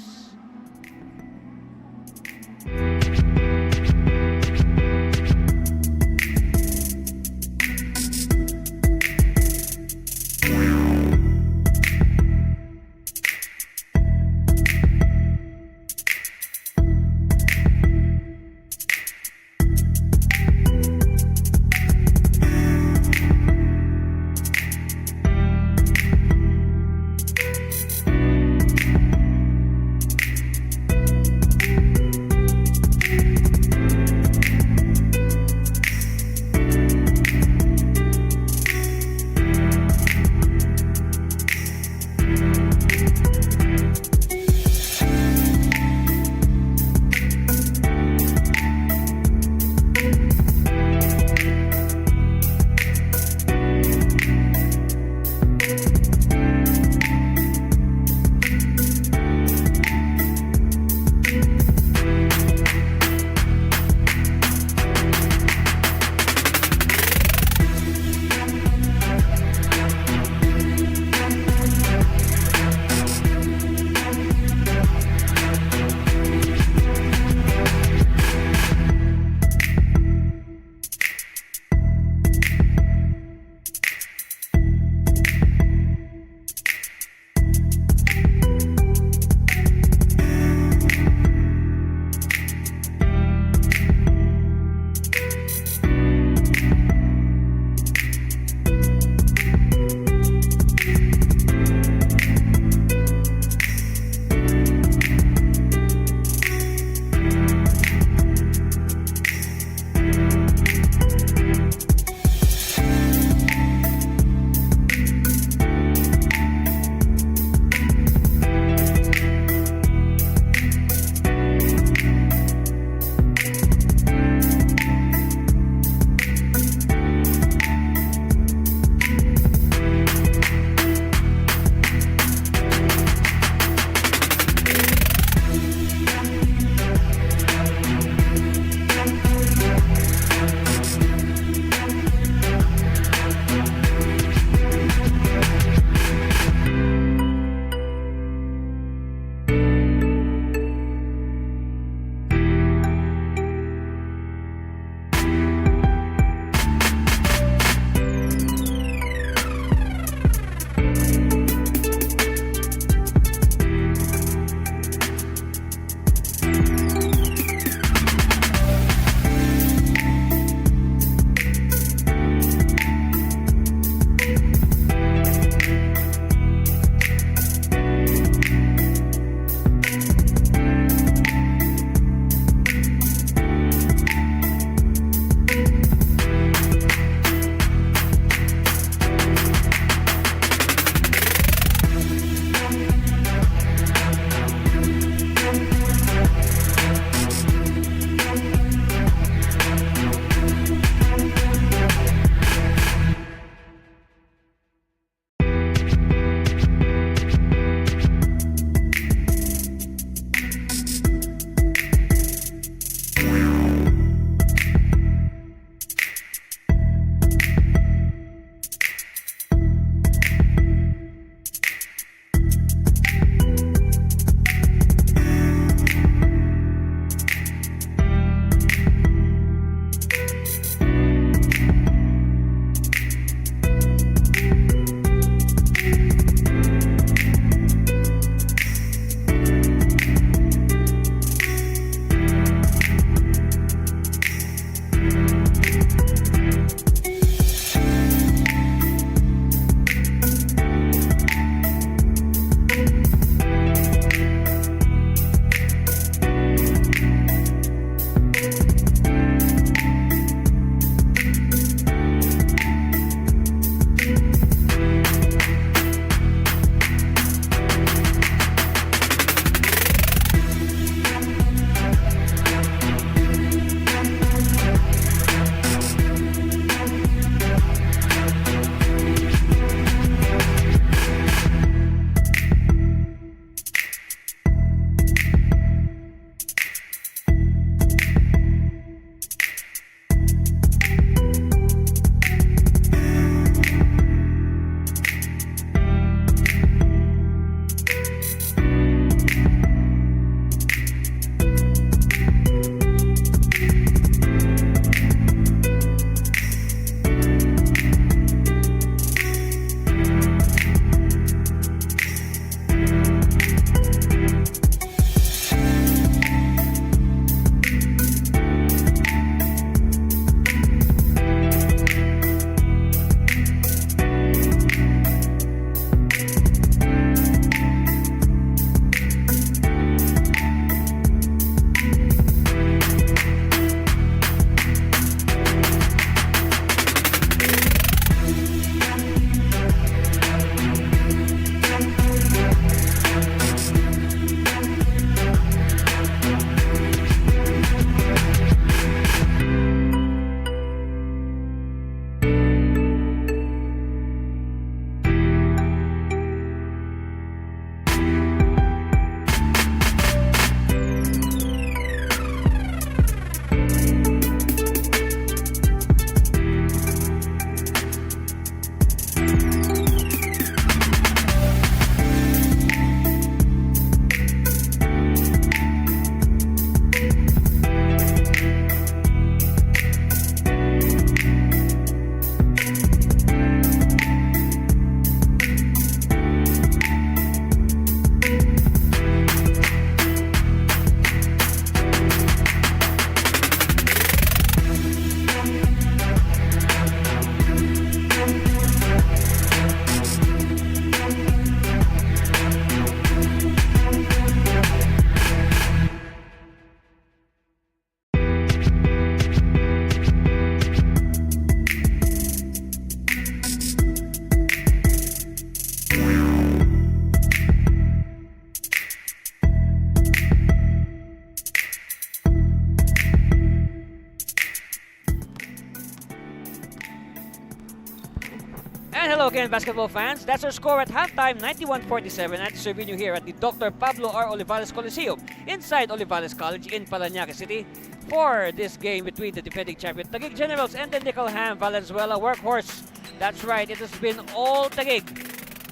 And hello again, basketball fans. That's our score at halftime, 91-47. At serving you here at the Dr. Pablo R. Olivares Coliseum inside Olivares College in Paranaque City for this game between the defending champion Taguig Generals and the Nickelham Valenzuela Workhorse. That's right, it has been all Taguig.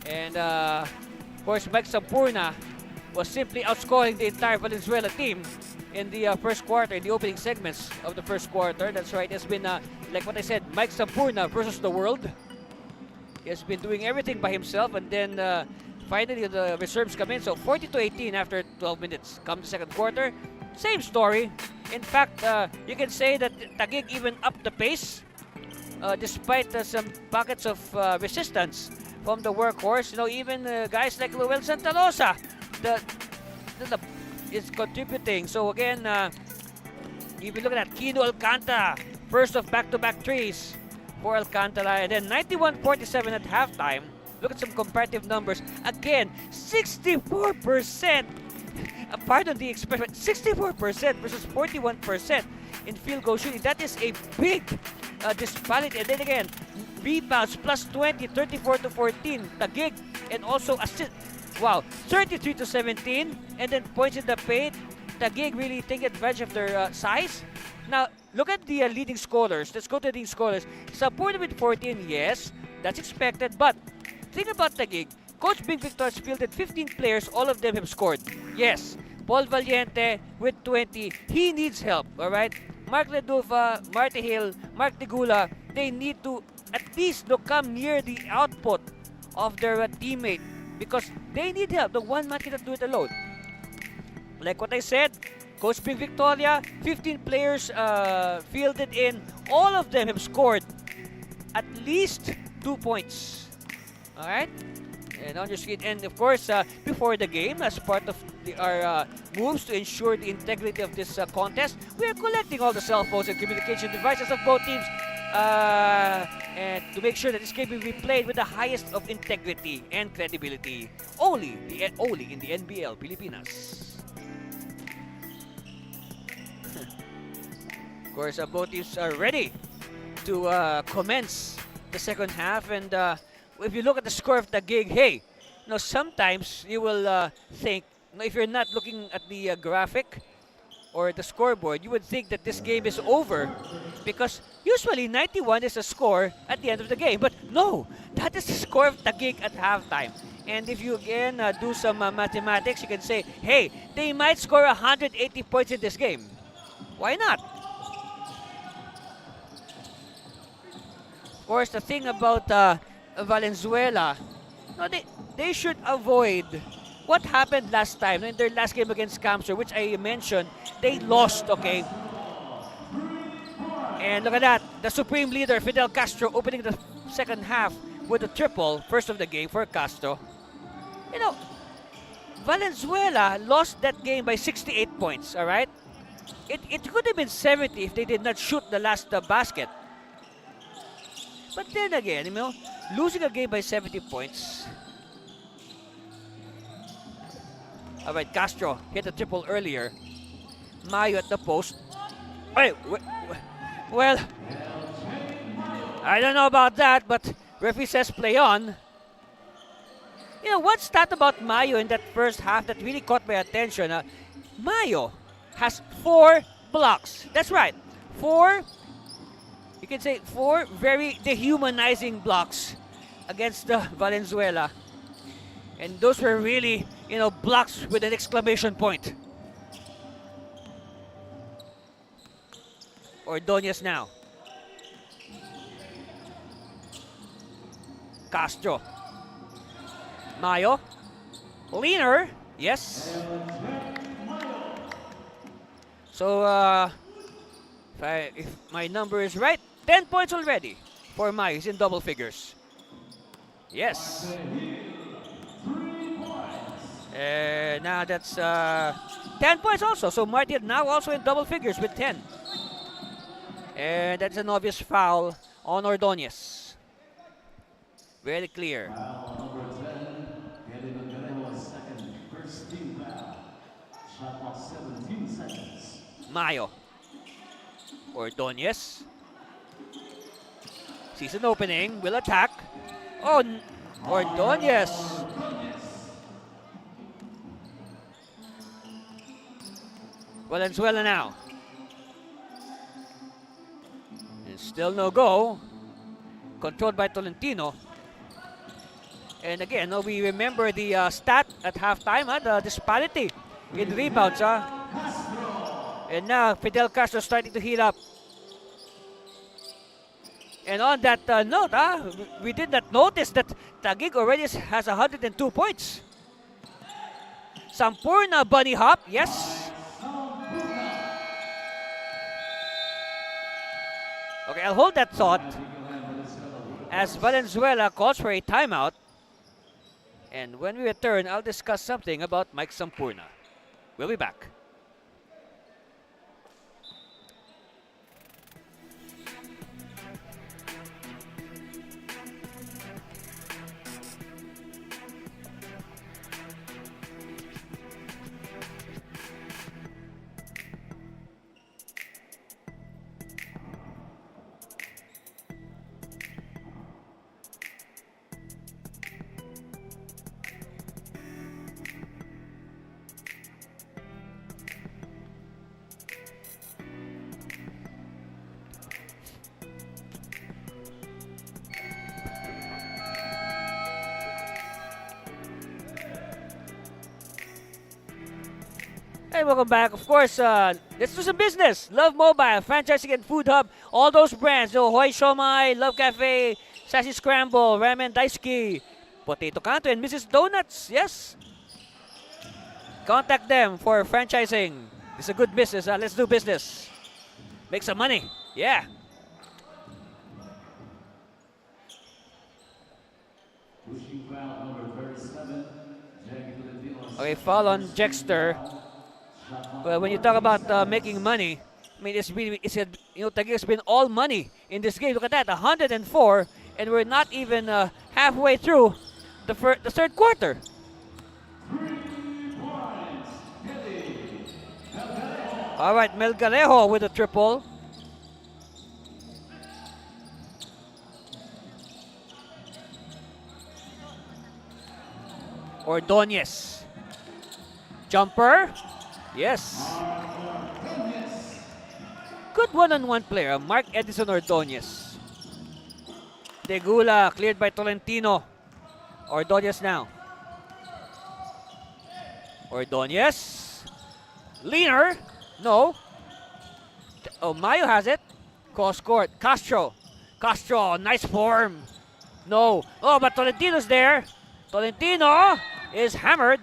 And of course, Mike Sampurna was simply outscoring the entire Valenzuela team in the first quarter, in the opening segments of the first quarter. That's right, it's been, like what I said, Mike Sampurna versus the world. He has been doing everything by himself, and then finally the reserves come in. So 40-18 after 12 minutes. Come the second quarter, same story. In fact, you can say that Taguig even upped the pace despite some pockets of resistance from the Workhorse. You know, even guys like Luel Santalosa is contributing. So again, if you look at that, Kino Alcantara, first of back-to-back threes for Alcantara, and then 91-47 at halftime. Look at some comparative numbers. Again, 64%. Pardon the expression, 64% versus 41% in field goal shooting. That is a big disparity. And then again, rebounds plus 20, 34-14. Taguig, and also assist. Wow, 33-17. And then points in the paint. Taguig really taking advantage of their size. Now, look at the leading scorers. Let's go to the leading scorers. Sampurna with 14, yes, that's expected. But think about Taguig. Coach Big Victor has fielded 15 players. All of them have scored. Yes, Paul Valiente with 20. He needs help, all right? Mark Ledufa, Marty Hill, Mark Tigula, they need to at least come near the output of their teammate because they need help. The one man cannot do it alone. Like what I said, Coach Big Victoria, 15 players fielded in. All of them have scored at least 2 points. All right? And on your screen. And of course, before the game, as part of our moves to ensure the integrity of this contest, we are collecting all the cell phones and communication devices of both teams and to make sure that this game will be played with the highest of integrity and credibility. Only in the NBL Pilipinas. Of course, both teams are ready to commence the second half. And if you look at the score of Taguig, hey, you know, sometimes you will think, you know, if you're not looking at the graphic or the scoreboard, you would think that this game is over because usually 91 is the score at the end of the game. But no, that is the score of Taguig at halftime. And if you again do some mathematics, you can say, hey, they might score 180 points in this game. Why not? Of course, the thing about Valenzuela, no, they should avoid what happened last time in their last game against Camster, which I mentioned. They lost, okay? And look at that, the supreme leader, Fidel Castro, opening the second half with a triple, first of the game for Castro. You know, Valenzuela lost that game by 68 points, all right? It could have been 70 if they did not shoot the last basket. But then again, you know, losing a game by 70 points. All right, Castro hit a triple earlier. Mayo at the post. Hey, well, I don't know about that, but referee says play on. You know, one stat about Mayo in that first half that really caught my attention. Mayo has 4 blocks. That's right, 4. You can say 4 very dehumanizing blocks against Valenzuela. And those were really, you know, blocks with an exclamation point. Ordonez now. Castro. Mayo. Leaner. Yes. So, if my number is right, 10 points already for Mayo. He's in double figures. Yes. Now that's 10 points also. So Martin now also in double figures with 10. And that's an obvious foul on Ordonez. Very clear. Number 10, getting a second, first team foul. Shot clock 17 seconds. Mayo. Ordonez. Sees an opening, will attack. Oh, Ordonez. Valenzuela now. And still no go. Controlled by Tolentino. And again, we remember the stat at halftime, the disparity in rebounds. And now Fidel Castro starting to heat up. And on that note, we did not notice that Taguig already has 102 points. Sampurna bunny hop, yes. Okay, I'll hold that thought as Valenzuela calls for a timeout. And when we return, I'll discuss something about Mike Sampurna. We'll be back. Hey, welcome back. Of course, let's do some business. Love Mobile, Franchising and Food Hub, all those brands. Hoy Shomai, Love Cafe, Sassy Scramble, Ramen Daisuke, Potato Kanto, and Mrs. Donuts. Yes. Contact them for franchising. It's a good business. Let's do business. Make some money. Yeah. Okay, foul on Jexter. Well, when you talk about making money, I mean, Taguig has been all money in this game. Look at that, 104, and we're not even halfway through the third quarter. All right, Melgarejo with a triple. Ordonez. Jumper. Yes. Good one-on-one player, Mark Edison Ordonez. Degula cleared by Tolentino. Ordonez now. Ordonez. Leaner. No. Oh, Mayo has it. Cross court. Castro. Castro, nice form. No. Oh, but Tolentino's there. Tolentino is hammered.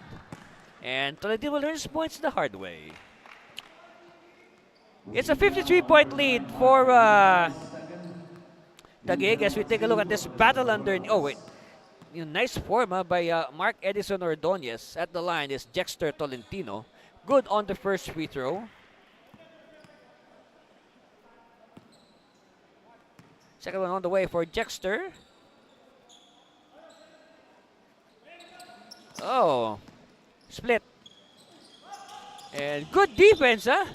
And Tolentino will learn his points the hard way. It's a 53-point lead for Taguig as we take a look at this battle under... Oh, wait. Nice form by Mark Edison Ordonez. At the line is Jexter Tolentino. Good on the first free throw. Second one on the way for Jexter. Oh. Split. And good defense, huh?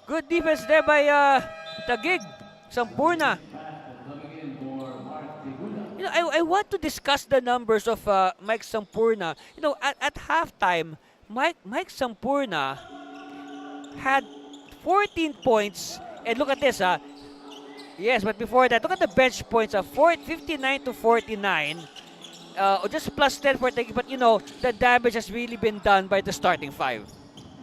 Good defense there by Taguig. Sampurna. I want to discuss the numbers of Mike Sampurna. At halftime, Mike Sampurna had 14 points. And look at this, yes, but before that, look at the bench points, 59 to 49. Just plus 10 for Taguig, but the damage has really been done by the starting five.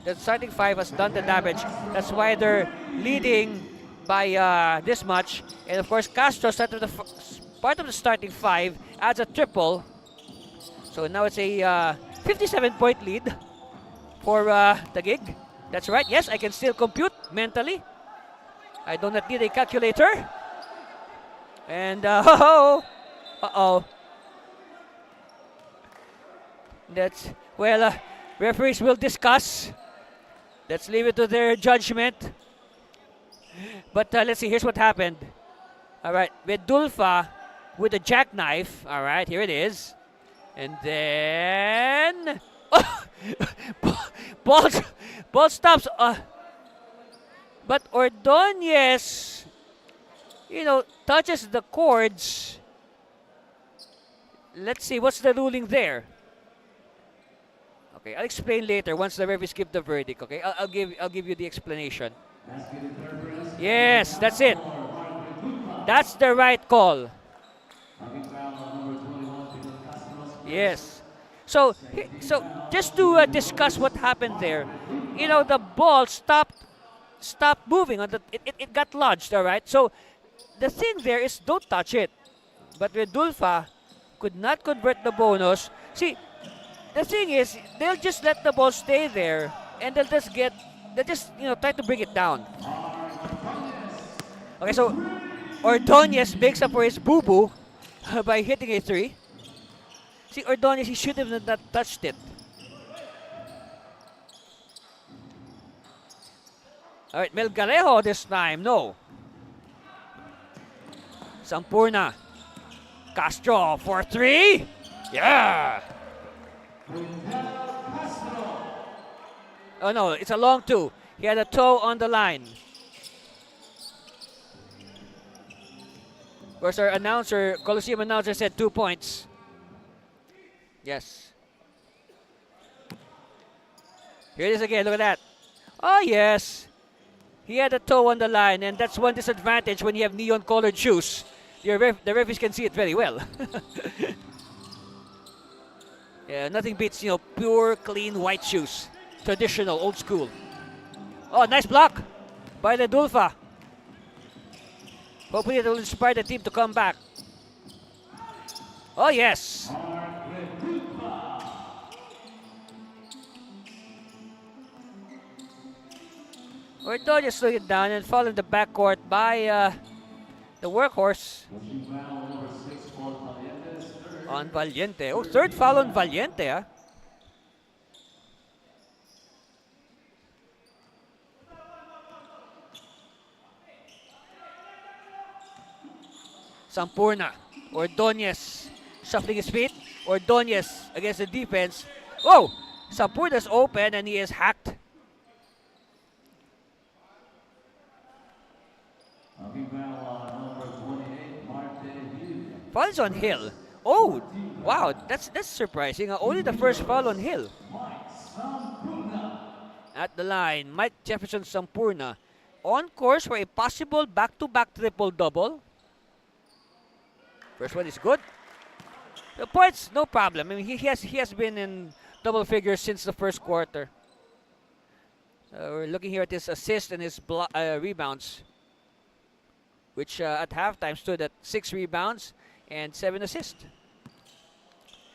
The starting five has done the damage. That's why they're leading by this much. And of course, Castro, part of the starting five, adds a triple. So now it's a 57-point lead for Taguig. That's right. Yes, I can still compute mentally. I do not need a calculator. And uh-oh. That's, well, referees will discuss. Let's leave it to their judgment. But let's see, here's what happened. All right, Vedulfa with a jackknife. All right, here it is. And then... ball stops. But Ordonez, touches the cords. let's see, what's the ruling there? Okay, I'll explain later once the referees give the verdict. Okay, I'll give you the explanation. Yes, that's it. That's the right call. Yes. So just to discuss what happened there, you know, the ball stopped moving. It got lodged. All right. So the thing there is don't touch it. But Redulfa could not convert the bonus. See, the thing is they'll just let the ball stay there and they'll just try to bring it down. Okay, so Ordonez makes up for his boo-boo by hitting a 3. See, Ordonez, he should have not touched it. All right, Melgarejo this time, no. Sampurna. Castro for 3. Yeah. Oh no, it's a long 2. He had a toe on the line. Of course, our announcer, Coliseum announcer, said 2 points. Yes. Here it is again. Look at that. Oh, yes. He had a toe on the line, and that's one disadvantage when you have neon-colored shoes. The referees can see it very well. Yeah, nothing beats, pure, clean, white shoes. Traditional, old school. Oh, nice block by the Dulfa. Hopefully it will inspire the team to come back. Oh, yes. Ordonez slowed it down and fall in the backcourt by the workhorse. On Valiente. Oh, third foul on Valiente, ah. Sampurna. Ordonez shuffling his feet. Ordonez against the defense. Oh! Sampurna's open and he is hacked. Fouls on Hill. Oh, wow, that's surprising. Only the first foul on Hill. At the line, Mike Jefferson Sampurna on course for a possible back-to-back triple-double. First one is good. The points, no problem. I mean, he has been in double figures since the first quarter. We're looking here at his assists and his rebounds, which at halftime stood at 6 rebounds and 7 assists.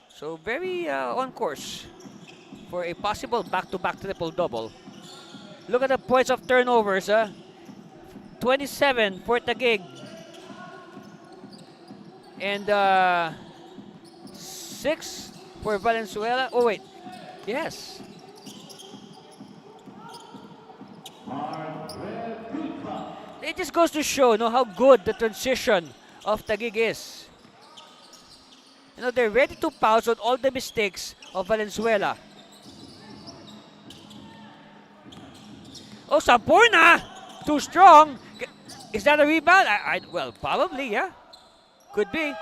So very on course for a possible back-to-back triple-double. Look at the points of turnovers. 27 for Taguig. And 6 for Valenzuela. Oh, wait. Yes. It just goes to show how good the transition of Taguig is. They're ready to pounce on all the mistakes of Valenzuela. Oh, Sampurna! Too strong. Is that a rebound? Well, probably, yeah. Could be.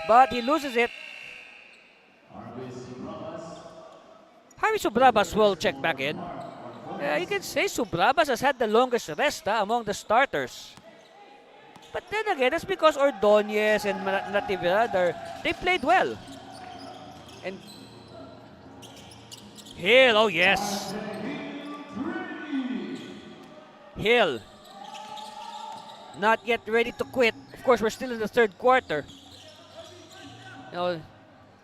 But he loses it. Harry Subrabas will check back in. You can say Subrabas has had the longest rest among the starters. But then again, that's because Ordonez and Natividad, they played well. And Hill, oh yes. Hill, not yet ready to quit. Of course, we're still in the third quarter.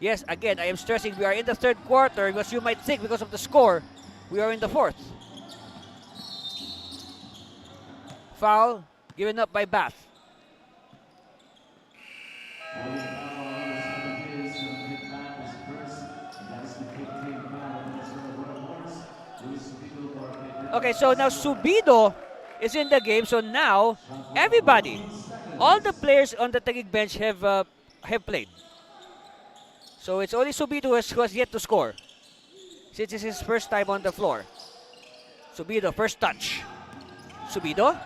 Yes, again, I am stressing we are in the third quarter because you might think because of the score, we are in the fourth. Foul given up by Bath. Okay, so now Subido is in the game. So now everybody, all the players on the Taguig bench have played. So it's only Subido who has yet to score, since it's his first time on the floor. Subido, first touch. Subido.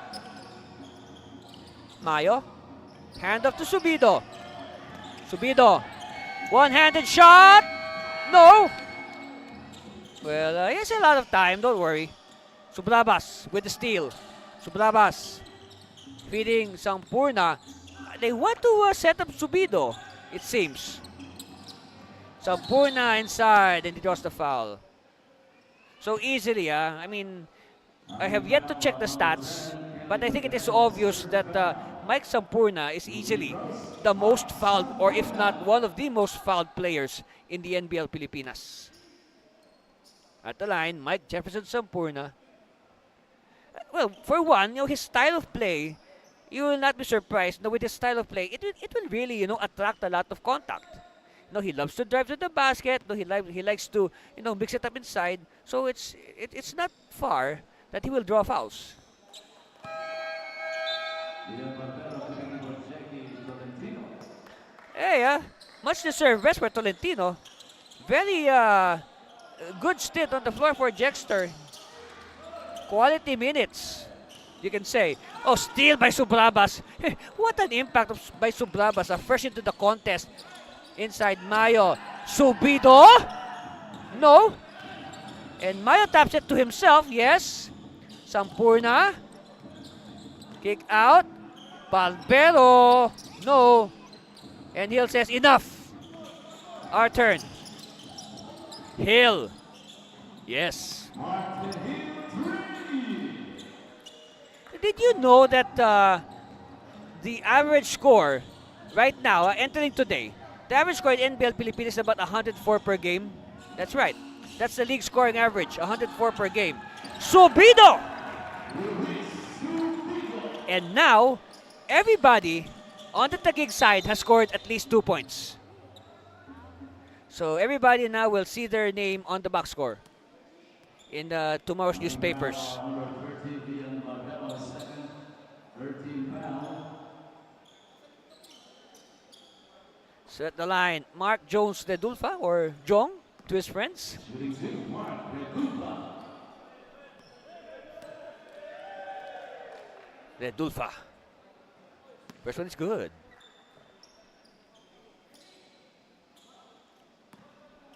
Mayo. Hand off to Subido. Subido. One-handed shot. No. Well, he has a lot of time. Don't worry. Subrabas with the steal. Subrabas feeding Sampurna. They want to set up Subido, it seems. Sampurna inside, and he draws the foul. So easily, I mean, I have yet to check the stats, but I think it is obvious that Mike Sampurna is easily the most fouled, or if not one of the most fouled players in the NBL Pilipinas. At the line, Mike Jefferson Sampurna. Well, for one, his style of play, you will not be surprised. With his style of play, it will really, attract a lot of contact. He loves to drive to the basket. He likes to, mix it up inside. So it's not far that he will draw fouls. Hey, much deserved rest for Tolentino. Very good stint on the floor for Jexter. Quality minutes, you can say. Oh, steal by Subrabas. What an impact by Subrabas. Fresh into the contest. Inside Mayo. Subido. No. And Mayo taps it to himself. Yes. Sampurna. Kick out. Barbero. No. And Hill says, enough. Our turn. Hill. Yes. Did you know that the average score right now, entering today, the average score in NBL Pilipinas is about 104 per game? That's right. That's the league scoring average, 104 per game. Subido! And now, everybody on the Taguig side has scored at least 2 points. So everybody now will see their name on the box score in tomorrow's newspapers. So at the line, Mark Jones de Dulfa, or Jong to his friends. De Dulfa. First one is good.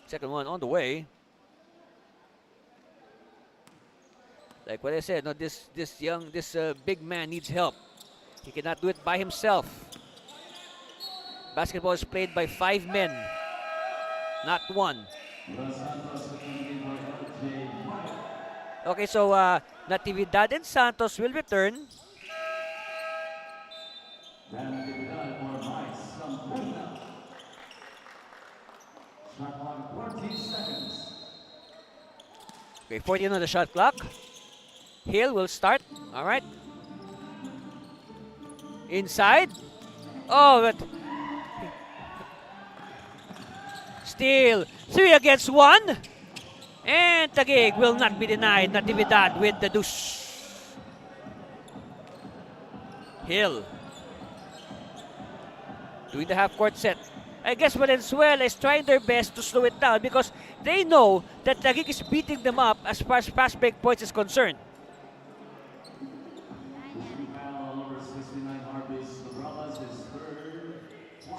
Second one on the way. Like what I said, this big man needs help. He cannot do it by himself. Basketball is played by 5 men, not 1. Okay, so Natividad and Santos will return. Okay, 14 on the shot clock. Hill will start. All right. Inside. Oh, but steal. 3 against 1. And Taguig will not be denied. Natividad with the deuce. Hill doing the half-court set. I guess Valenzuela is trying their best to slow it down because they know that Taguig is beating them up as far as fast break points is concerned.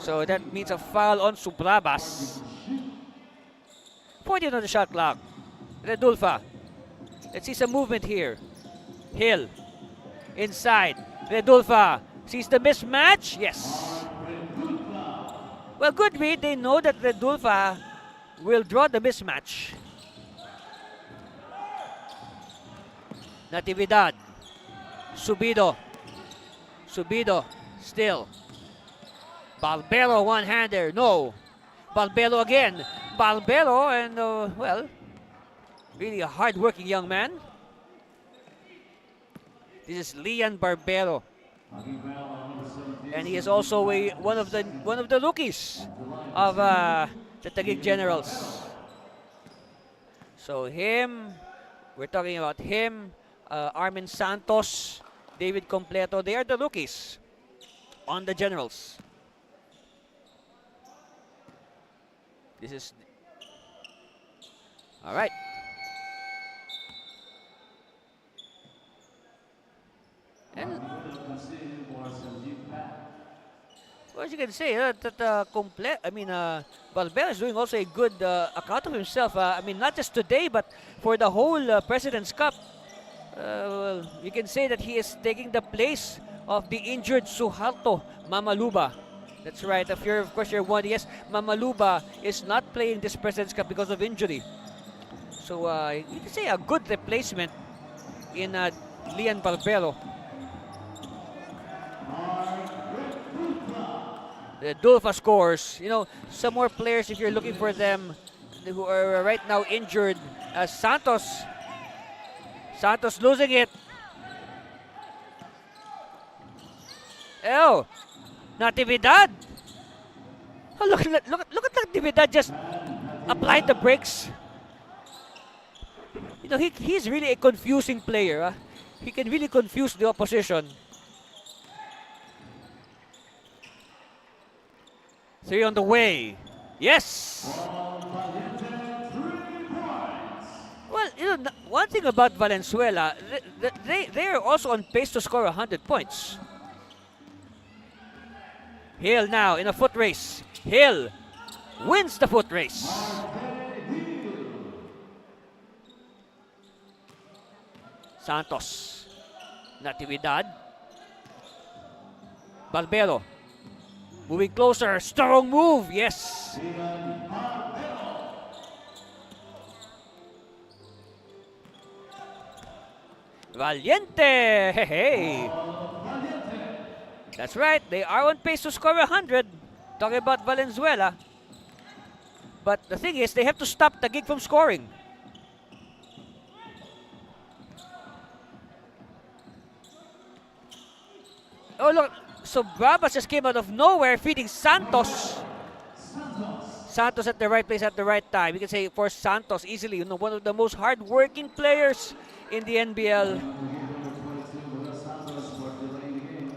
So that means a foul on Subrabas. 14 on the shot clock. Redulfa. Let's see some movement here. Hill. Inside. Redulfa. Sees the mismatch. Yes. Well, good read. They know that Redulfa will draw the mismatch. Natividad. Subido. Subido. Still. Barbero one-hander. No. Barbero again. Barbero and, well, really a hard-working young man. This is Lian Barbero. And he is also one of the rookies of the Taguig Generals. So him, we're talking about him, Armin Santos, David Completo. They are the rookies on the Generals. This is all right. And Well, as you can say, Valverde is doing also a good account of himself. Not just today, but for the whole President's Cup. Well, you can say that he is taking the place of the injured Suharto Mamaluba. That's right. If you're, of course, you're one. Yes, Mamaluba is not playing this President's Cup because of injury. So you can say a good replacement in Lian Barbero. The Dulfa scores. You know, some more players if you're looking for them who are right now injured. Santos losing it. Oh, Natividad. Oh, look at Natividad just applied the brakes. You know, he's really a confusing player. He can really confuse the opposition. 3 on the way. Yes. Well, you know, one thing about Valenzuela, they are also on pace to score 100 points. Hill now in a foot race. Hill wins the foot race. Santos. Natividad. Barbero. Moving closer. Strong move. Yes. Valiente. Hey. That's right. They are on pace to score 100. Talking about Valenzuela. But the thing is, they have to stop Taguig from scoring. Oh, look. So Brabas just came out of nowhere, feeding Santos. Santos at the right place at the right time. You can say for Santos easily, you know, one of the most hard-working players in the NBL.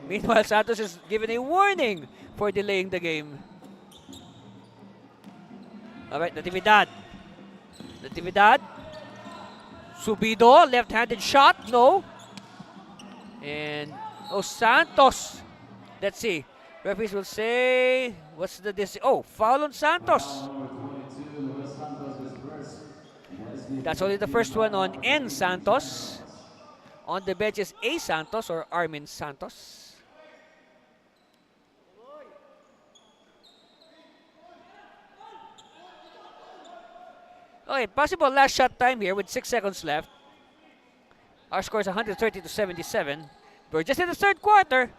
Meanwhile, Santos is given a warning for delaying the game. All right, Natividad. Subido, left-handed shot, no. And Santos. Let's see. Referees will say, what's the decision? Oh, foul on Santos. That's only the first one on N. Santos. On the bench is A. Santos or Armin Santos. Okay, possible last shot time here with 6 seconds left. Our score is 130-77. We're just in the third quarter.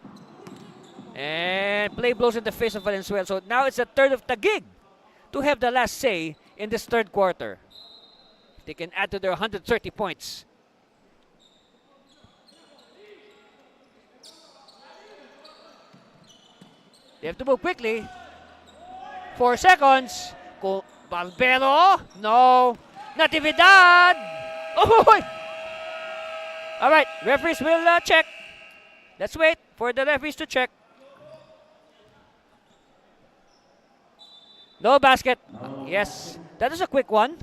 And play blows in the face of Valenzuela. So now it's the turn of Taguig to have the last say in this third quarter. They can add to their 130 points. They have to move quickly. 4 seconds. Barbero. No. Natividad. Oh, boy. All right. Referees will check. Let's wait for the referees to check. No basket. Yes. That is a quick one.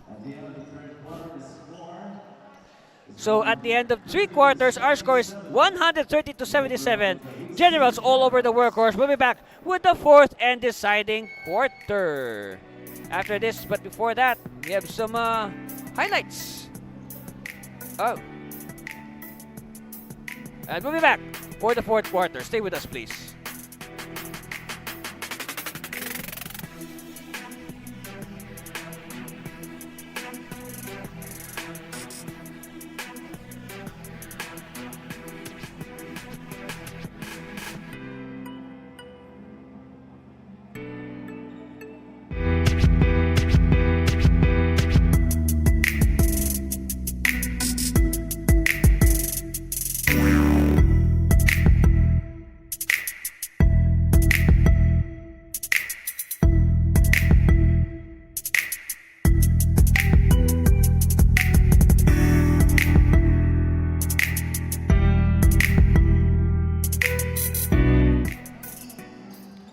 So at the end of 3 quarters, our score is 130-77. Generals all over the workhorse. We'll be back with the fourth and deciding quarter. After this, but before that, we have some highlights. Oh. And we'll be back for the fourth quarter. Stay with us, please.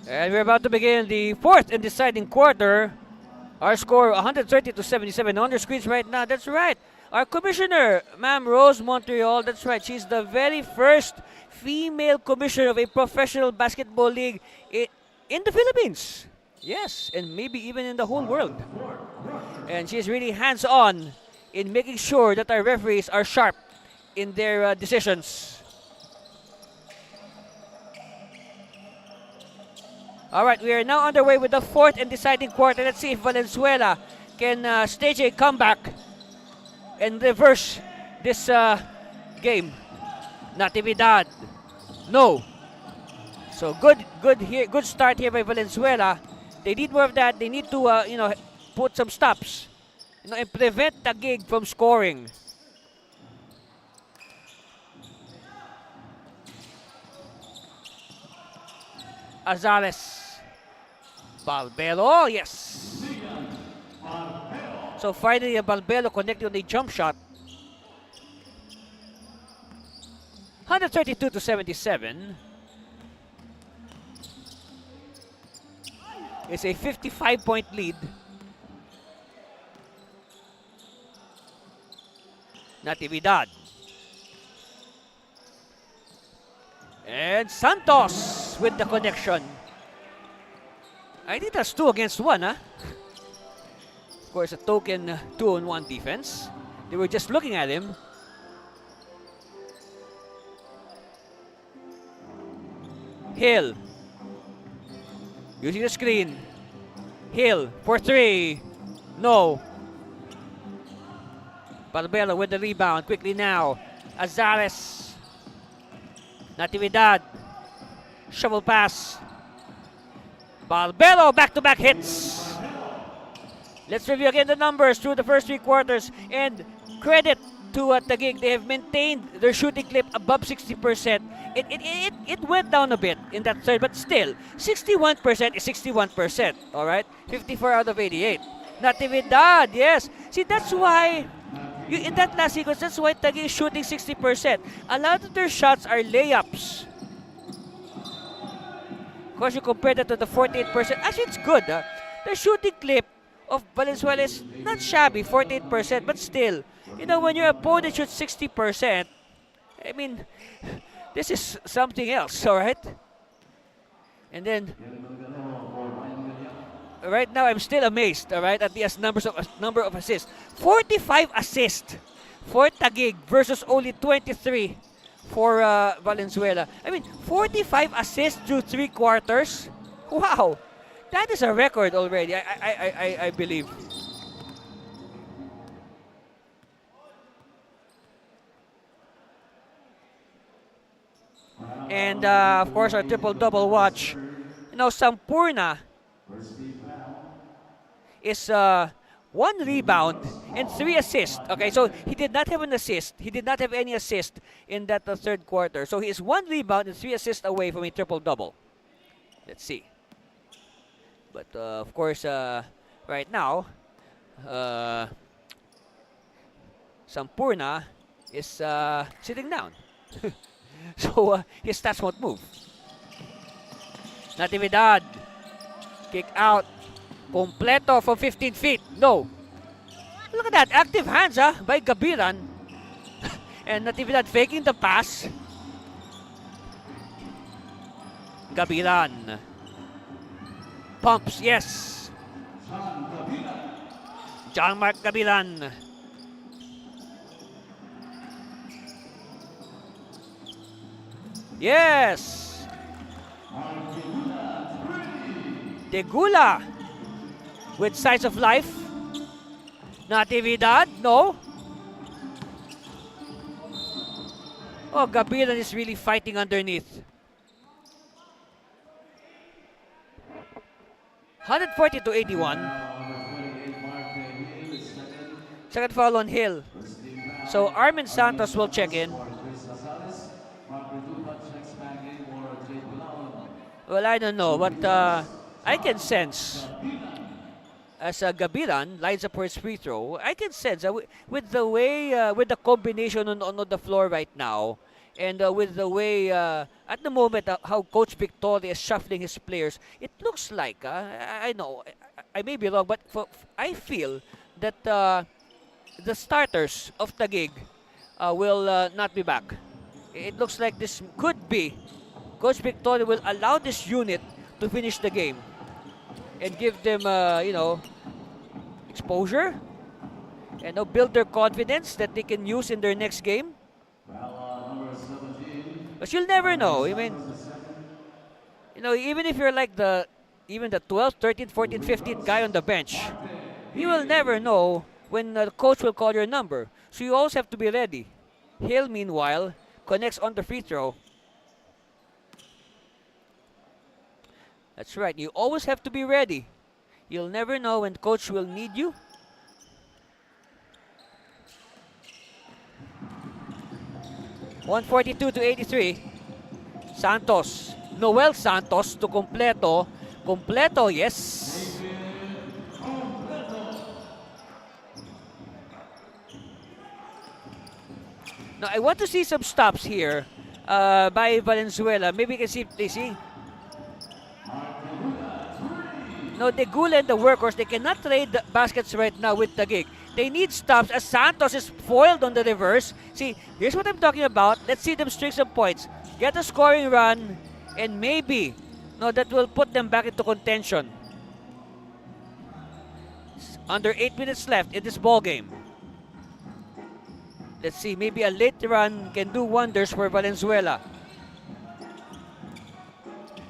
And we're about to begin the fourth and deciding quarter. Our score 130-77 on the screens right now. That's right. Our commissioner, Ma'am Rose Montreal. That's right. She's the very first female commissioner of a professional basketball league in the Philippines. Yes, and maybe even in the whole world. And she's really hands-on in making sure that our referees are sharp in their decisions. All right, we are now underway with the fourth and deciding quarter. Let's see if Valenzuela can stage a comeback and reverse this game. Natividad, no. So good start here by Valenzuela. They need more of that. They need to put some stops, and prevent Taguig from scoring. Azales. Balbelo, yes. So finally, Balbelo connected on the jump shot. 132 to 77. It's a 55-point lead. Natividad. And Santos with the connection. I think that's 2 against 1, huh? Of course, a token 2-on-1 defense. They were just looking at him. Hill. Using the screen. Hill for 3. No. Balbelo with the rebound. Quickly now. Azales. Natividad. Shovel pass. Balbelo, back-to-back hits. Let's review again the numbers through the first 3 quarters. And credit to Taguig. They have maintained their shooting clip above 60%. It went down a bit in that third, but still, 61% is 61%. All right? 54 out of 88. Natividad, yes. See, that's why, in that last sequence, that's why Taguig is shooting 60%. A lot of their shots are layups. Of course, you compare that to the 48%. Actually, it's good. The shooting clip of Valenzuela is not shabby, 48%, but still, when your opponent shoots 60%, I mean, this is something else, all right? And then, right now, I'm still amazed, all right, at the number of assists. 45 assists for Taguig versus only 23 for Valenzuela. I mean, 45 assists through 3 quarters. Wow, that is a record already, I believe. And of course, our triple-double watch. Sampurna is 1 rebound and 3 assists. Okay, so he did not have an assist. He did not have any assist in that third quarter. So he is 1 rebound and 3 assists away from a triple-double. Let's see. But of course, right now, Sampurna is sitting down. So his stats won't move. Natividad. Kick out. Completo from 15 feet. No. Look at that. Active hands by Gabiran. And Natividad faking the pass. Gabiran. Pumps. Yes. John Mark Gabiran. Yes. Tegula with signs of life. Natividad, no. Oh, Gabilan is really fighting underneath. 140 to 81. Second foul on Hill. So Armin Santos will check in. Well, I don't know, but I can sense, as Gabiran lines up for his free throw, I can sense with the way, with the combination on the floor right now, and with the way, at the moment, how Coach Victoria is shuffling his players, it looks like, I know, I may be wrong, but I feel that the starters of Taguig will not be back. It looks like this could be Coach Victoria will allow this unit to finish the game and give them, exposure and build their confidence that they can use in their next game. But you'll never know. I mean, even if you're like the 12th, 13th, 14th, 15th guy on the bench, you will never know when the coach will call your number. So you always have to be ready. Hill, meanwhile, connects on the free throw. That's right. You always have to be ready. You'll never know when coach will need you. (142-83). Santos. Noel Santos to Completo. Completo, yes. Now, I want to see some stops here by Valenzuela. Maybe you can see, they see. No, the Gula and the workers, they cannot trade the baskets right now with Taguig. They need stops as Santos is foiled on the reverse. See, here's what I'm talking about. Let's see them string some points. Get a scoring run, and maybe that will put them back into contention. Under 8 minutes left in this ball game. Let's see, maybe a late run can do wonders for Valenzuela.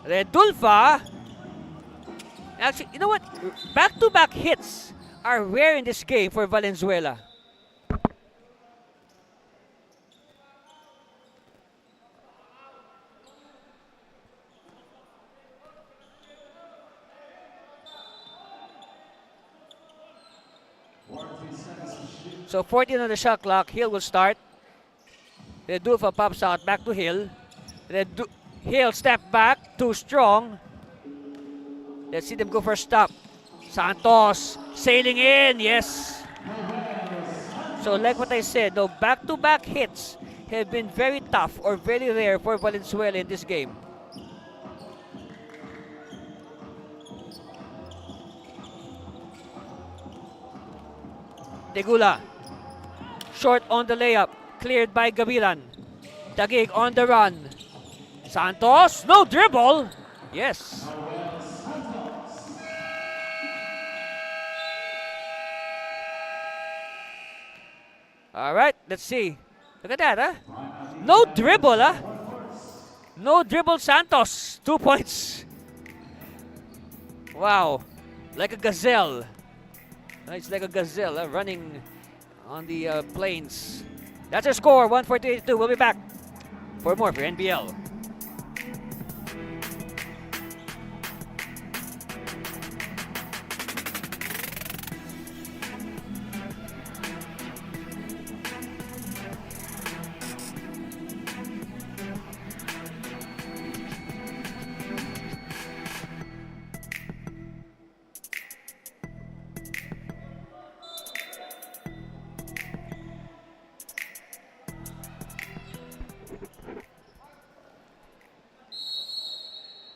Redulfa. Actually, you know what? Back-to-back hits are rare in this game for Valenzuela. So 14 on the shot clock. Hill will start. Redulfa pops out back to Hill. Hill step back, too strong. Let's see them go for a stop. Santos sailing in, yes. So like what I said, back-to-back hits have been very tough or very rare for Valenzuela in this game. Tegula, short on the layup, cleared by Gavilan. Taguig on the run. Santos, no dribble. Yes. All right, let's see. Look at that, huh? No dribble, huh? No dribble, Santos. 2 points. Wow. Like a gazelle. It's like a gazelle running on the plains. That's our score, 148-82. We'll be back for more for NBL.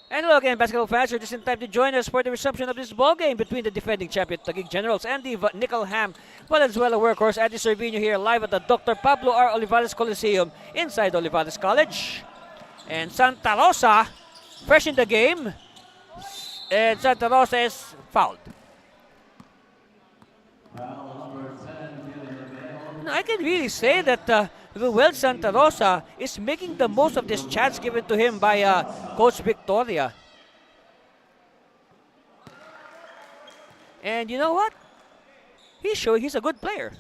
And hello again, basketball fans. You're just in time to join us for the resumption of this ball game between the defending champion Taguig Generals and the Nickel-Ham Valenzuela Workhorse. Eddie Servino here live at the Dr. Pablo R. Olivares Coliseum inside Olivares College. And Santa Rosa, fresh in the game. And Santa Rosa is fouled. I can really say that Ruel Santa Rosa is making the most of this chance given to him by Coach Victoria. And you know what? He's showing he's a good player.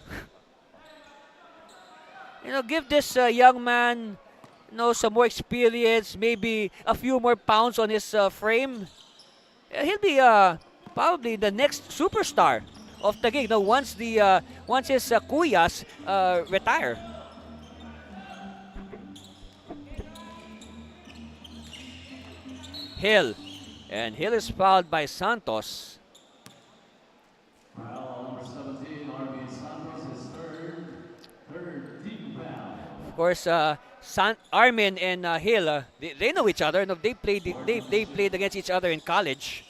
Give this young man some more experience, maybe a few more pounds on his frame. He'll be probably the next superstar of Taguig once his kuyas retire. Hill. And Hill is fouled by Santos. Number 17, RB Santos, his third team foul. Of course, Armin and Hill, they know each other. They played against each other in college.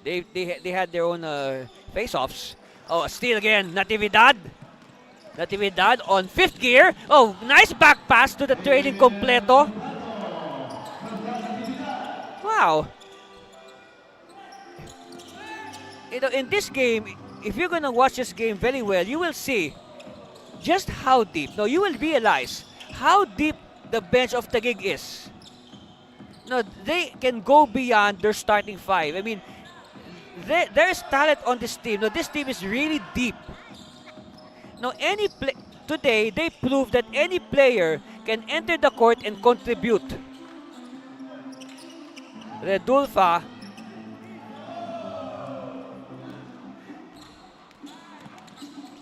They had their own face-offs. Oh, a steal again. Natividad on fifth gear. Oh, nice back pass to the trailing Completo. wow. You know, in this game, if you're gonna watch this game very well, you will see just how deep. No, you will realize how deep the bench of Taguig is. No, they can go beyond their starting five. I mean, there's talent on this team. No, this team is really deep. Now, today they proved that any player can enter the court and contribute. Redulfa.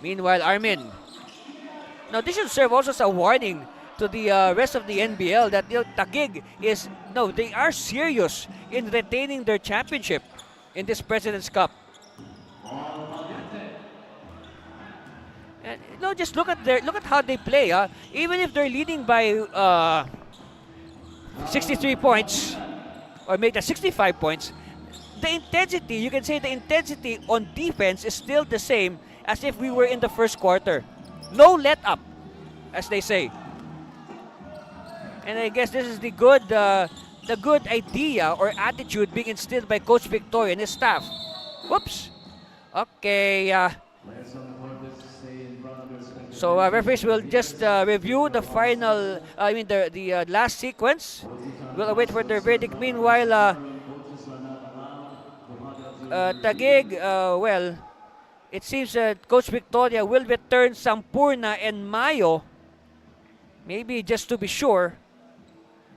Meanwhile, Armin. Now, this should serve also as a warning to the rest of the NBL that Taguig is, no, they are serious in retaining their championship in this President's Cup. And no, just look at how they play. Even if they're leading by 63 points, or make that 65 points, the intensity, you can say the intensity on defense is still the same as if we were in the first quarter. No let up, as they say. And I guess this is the good idea or attitude being instilled by Coach Victoria and his staff. Whoops. Okay. So referees will just review the final, the last sequence. We'll await for their verdict. Meanwhile, Taguig, well, it seems that Coach Victoria will return Sampurna and Mayo, maybe just to be sure.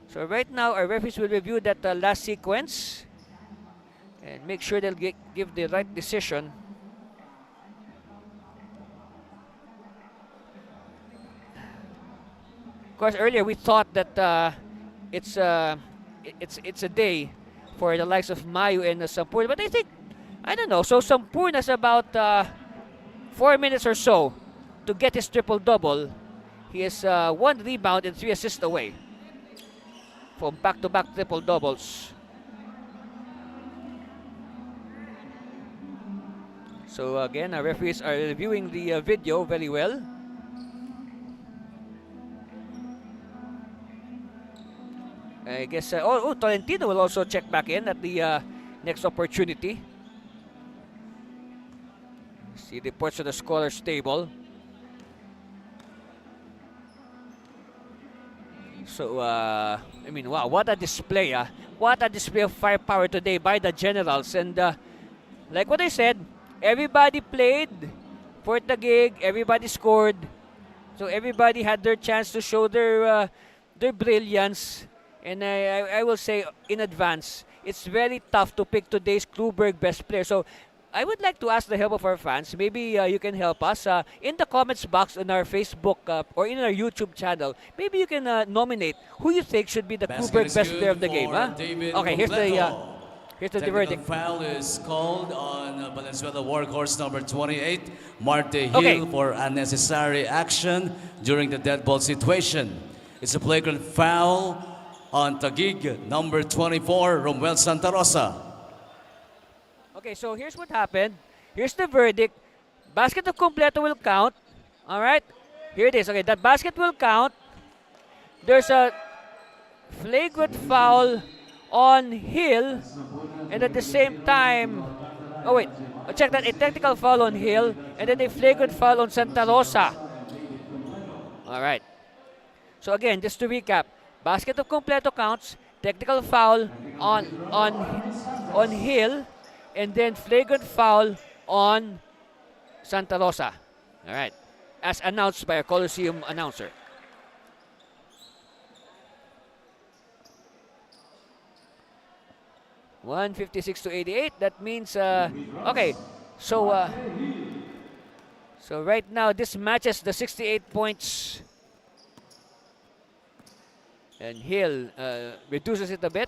So right now, our referees will review that last sequence and make sure they'll give the right decision. Of course, earlier we thought that it's a day for the likes of Mayu and Sampurna, but I don't know. So Sampurna's about 4 minutes or so to get his triple-double. He is 1 rebound and 3 assists away from back-to-back triple-doubles. So again, our referees are reviewing the video very well. I guess, Tolentino will also check back in at the next opportunity. See reports of the scholars table. So, wow, what a display. What a display of firepower today by the Generals. And like what I said, everybody played for Taguig. Everybody scored. So everybody had their chance to show their brilliance. And I will say in advance, it's very tough to pick today's Kluberg best player. So I would like to ask the help of our fans. Maybe you can help us in the comments box on our Facebook or in our YouTube channel. Maybe you can nominate who you think should be the Kluberg best player of the game. Okay, here's the verdict. Foul is called on Valenzuela workhorse number 28, Marte Hill, for unnecessary action during the dead ball situation. It's a flagrant foul on Taguig, number 24, Romuel Santa Rosa. Okay, so here's what happened. Here's the verdict. Basket of completo will count. All right? Here it is. Okay, that basket will count. There's a flagrant foul on Hill. And at the same time, check that. A technical foul on Hill. And then a flagrant foul on Santa Rosa. All right. So again, just to recap. Basket of completo counts, technical foul on Hill, and then flagrant foul on Santa Rosa. All right, as announced by a Coliseum announcer. $156-88. That means okay. So right now this matches the 68 points. And Hill reduces it a bit.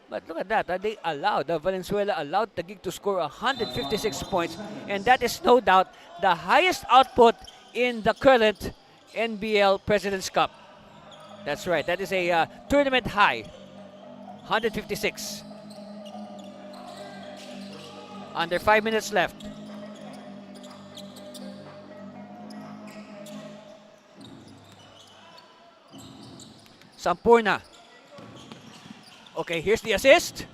But look at that. They allowed, Valenzuela allowed Taguig to score 156 points. And that is no doubt the highest output in the current NBL President's Cup. That's right. That is a tournament high. 156. Under 5 minutes left. Sampurna. Okay, here's the assist.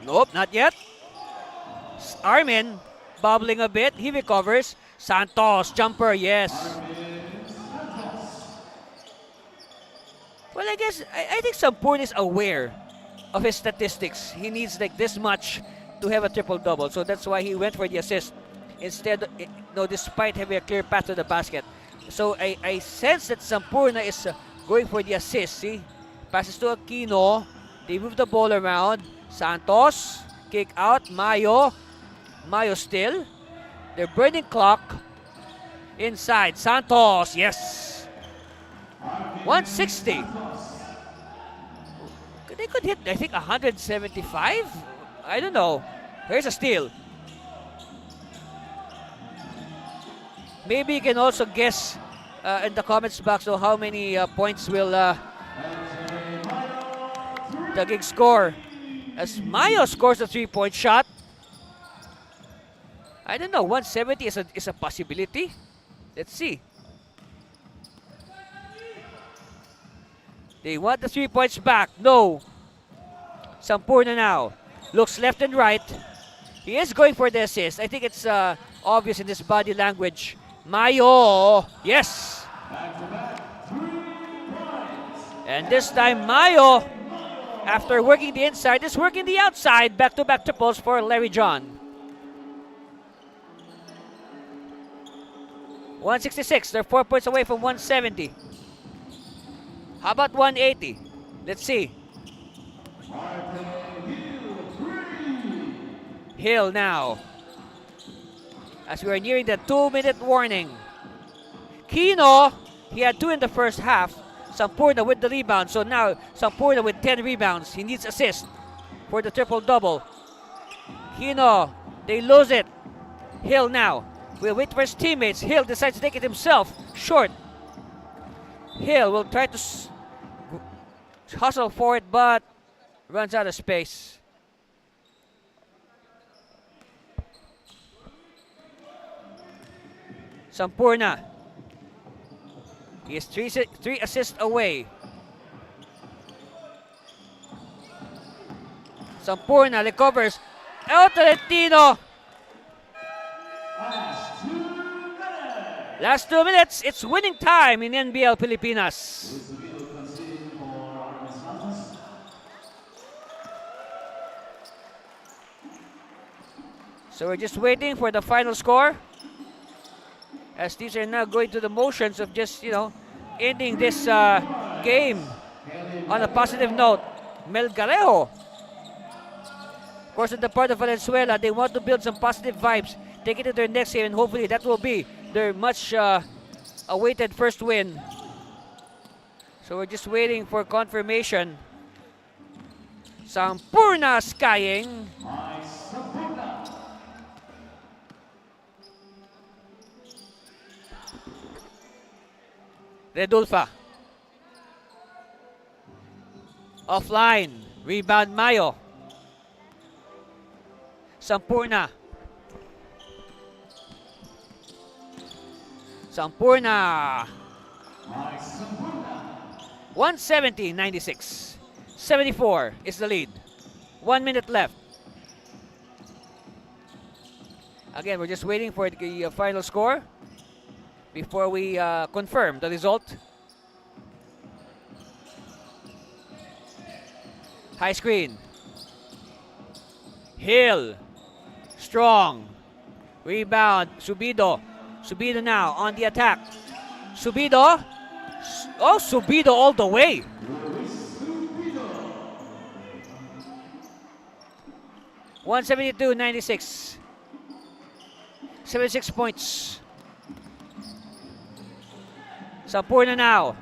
Nope, not yet. Armin bobbling a bit. He recovers. Santos, jumper, yes. Well, I guess, I think Sampurna is aware of his statistics. He needs like this much to have a triple-double. So that's why he went for the assist. Instead, despite having a clear path to the basket. So I sense that Sampurna is going for the assist. See? Passes to Aquino. They move the ball around. Santos, kick out. Mayo still. They're burning clock. Inside. Santos, yes. 160. They could hit, I think, 175? I don't know. Here's a steal. Maybe you can also guess in the comments box how many points will Taguig score. As Mayo scores a 3-point shot. I don't know, 170 is a possibility. Let's see. They want the 3 points back. No. Sampurna now. Looks left and right. He is going for the assist. I think it's obvious in his body language. Mayo. Yes. And this time Mayo, after working the inside, is working the outside. Back-to-back triples for Larry John. 166. They're 4 points away from 170. How about 180? Let's see. Hill now. As we are nearing the 2-minute warning. Kino, he had 2 in the first half. Sampurna with the rebound. So now Sampurna with 10 rebounds. He needs assist for the triple-double. Kino, they lose it. Hill now will wait for his teammates. Hill decides to take it himself. Short. Hill will try to hustle for it, but runs out of space. Sampurna. He is three assists away. Sampurna recovers. El Tolentino. Last 2 minutes. It's winning time in NBL Pilipinas. So we're just waiting for the final score. As these are now going through the motions of just, ending this game on a positive note. Melgarejo. Of course, on the part of Valenzuela, they want to build some positive vibes. Take it to their next game, and hopefully that will be their much awaited first win. So we're just waiting for confirmation. Sampurna skying. Redulfa. Offline. Rebound Mayo. Sampurna. Sampurna. 170-96. 74 is the lead. 1 minute left. Again, we're just waiting for the final score before we confirm the result. High screen. Hill. Strong. Rebound. Subido. Subido now on the attack. Subido. Oh, Subido all the way. $172-96. 76 points. Sampurna now.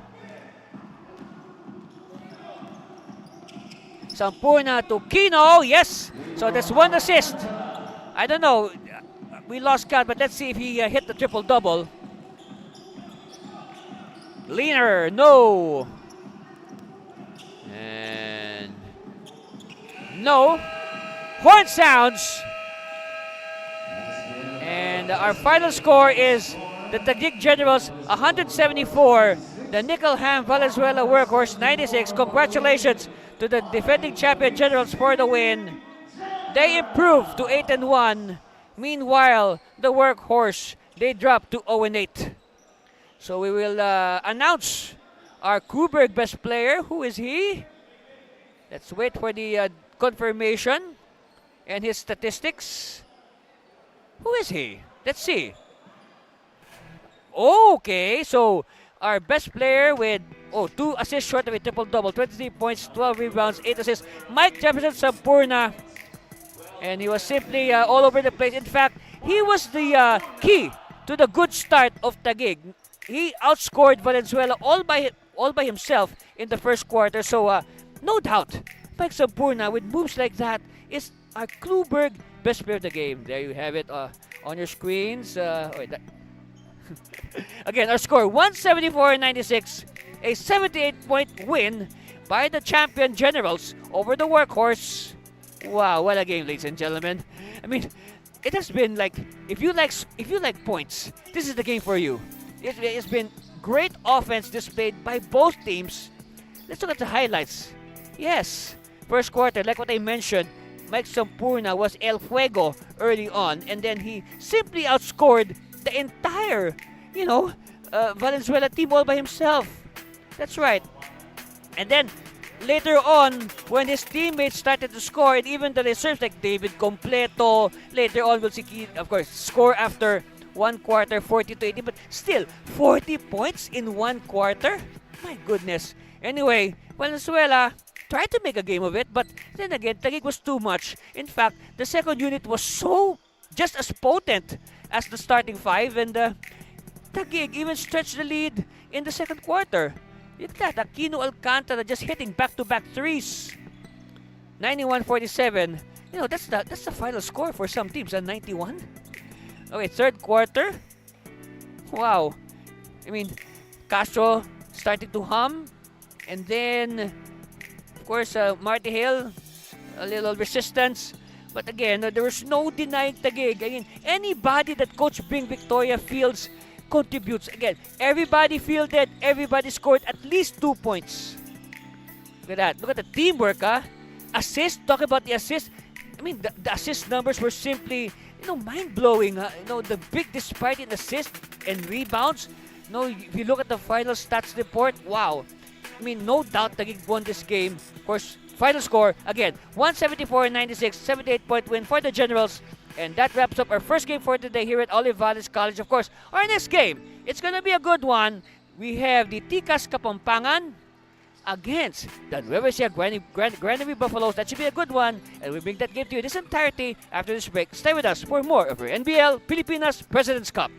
Sampurna to Kino. Yes. So that's 1 assist. I don't know. We lost count, but let's see if he hit the triple-double. Leaner. No. And no. Horn sounds. And our final score is the Taguig Generals 174, the Nickelham Valenzuela Workhorse 96. Congratulations to the defending champion Generals for the win. They improved to 8-1. Meanwhile, the Workhorse, they dropped to 0-8. So we will announce our Kuberg best player. Who is he? Let's wait for the confirmation and his statistics. Who is he? Let's see. Okay, so our best player with 2 assists short of a triple-double, 23 points, 12 rebounds, 8 assists. Mike Jefferson Sampurna. And he was simply all over the place. In fact, he was the key to the good start of Taguig. He outscored Valenzuela all by himself in the first quarter. So no doubt, Mike Sampurna with moves like that is our Kluberg best player of the game. There you have it on your screens. Again, our score 174-96, a 78-point win by the champion Generals over the Workhorse. Wow, what a game, ladies and gentlemen. I mean, it has been like, if you like points, this is the game for you. It's been great offense displayed by both teams. Let's look at the highlights. Yes, first quarter, like what I mentioned, Mike Sampurna was El Fuego early on, and then he simply outscored the entire, Valenzuela team all by himself. That's right. And then later on, when his teammates started to score, and even the reserves like David Completo, later on we'll see, of course, score after one quarter, 40-80, but still, 40 points in one quarter? My goodness. Anyway, Valenzuela tried to make a game of it, but then again, Taguig was too much. In fact, the second unit was just as potent as the starting five, and Taguig even stretched the lead in the second quarter. Look at that, Aquino Alcantara just hitting back-to-back threes. 91-47. That's the final score for some teams, 91. Okay, third quarter. Wow. I mean, Castro starting to hum. And then, of course, Marty Hill, a little resistance. But again, there was no denying Taguig. Again, anybody that Coach Bing Victoria fields contributes. Again, everybody fielded, everybody scored at least 2 points. Look at that. Look at the teamwork, Assist, talk about the assist. I mean, the assist numbers were simply, mind-blowing. The big disparity in assists and rebounds. If you look at the final stats report, wow. I mean, no doubt Taguig won this game. Of course, final score, again, 174-96, 78-point win for the Generals. And that wraps up our first game for today here at Olivares College. Of course, our next game, it's going to be a good one. We have the Tikas Kapampangan against the Nueva Ecija Granary Buffaloes. That should be a good one. And we bring that game to you in its entirety after this break. Stay with us for more of your NBL Pilipinas President's Cup.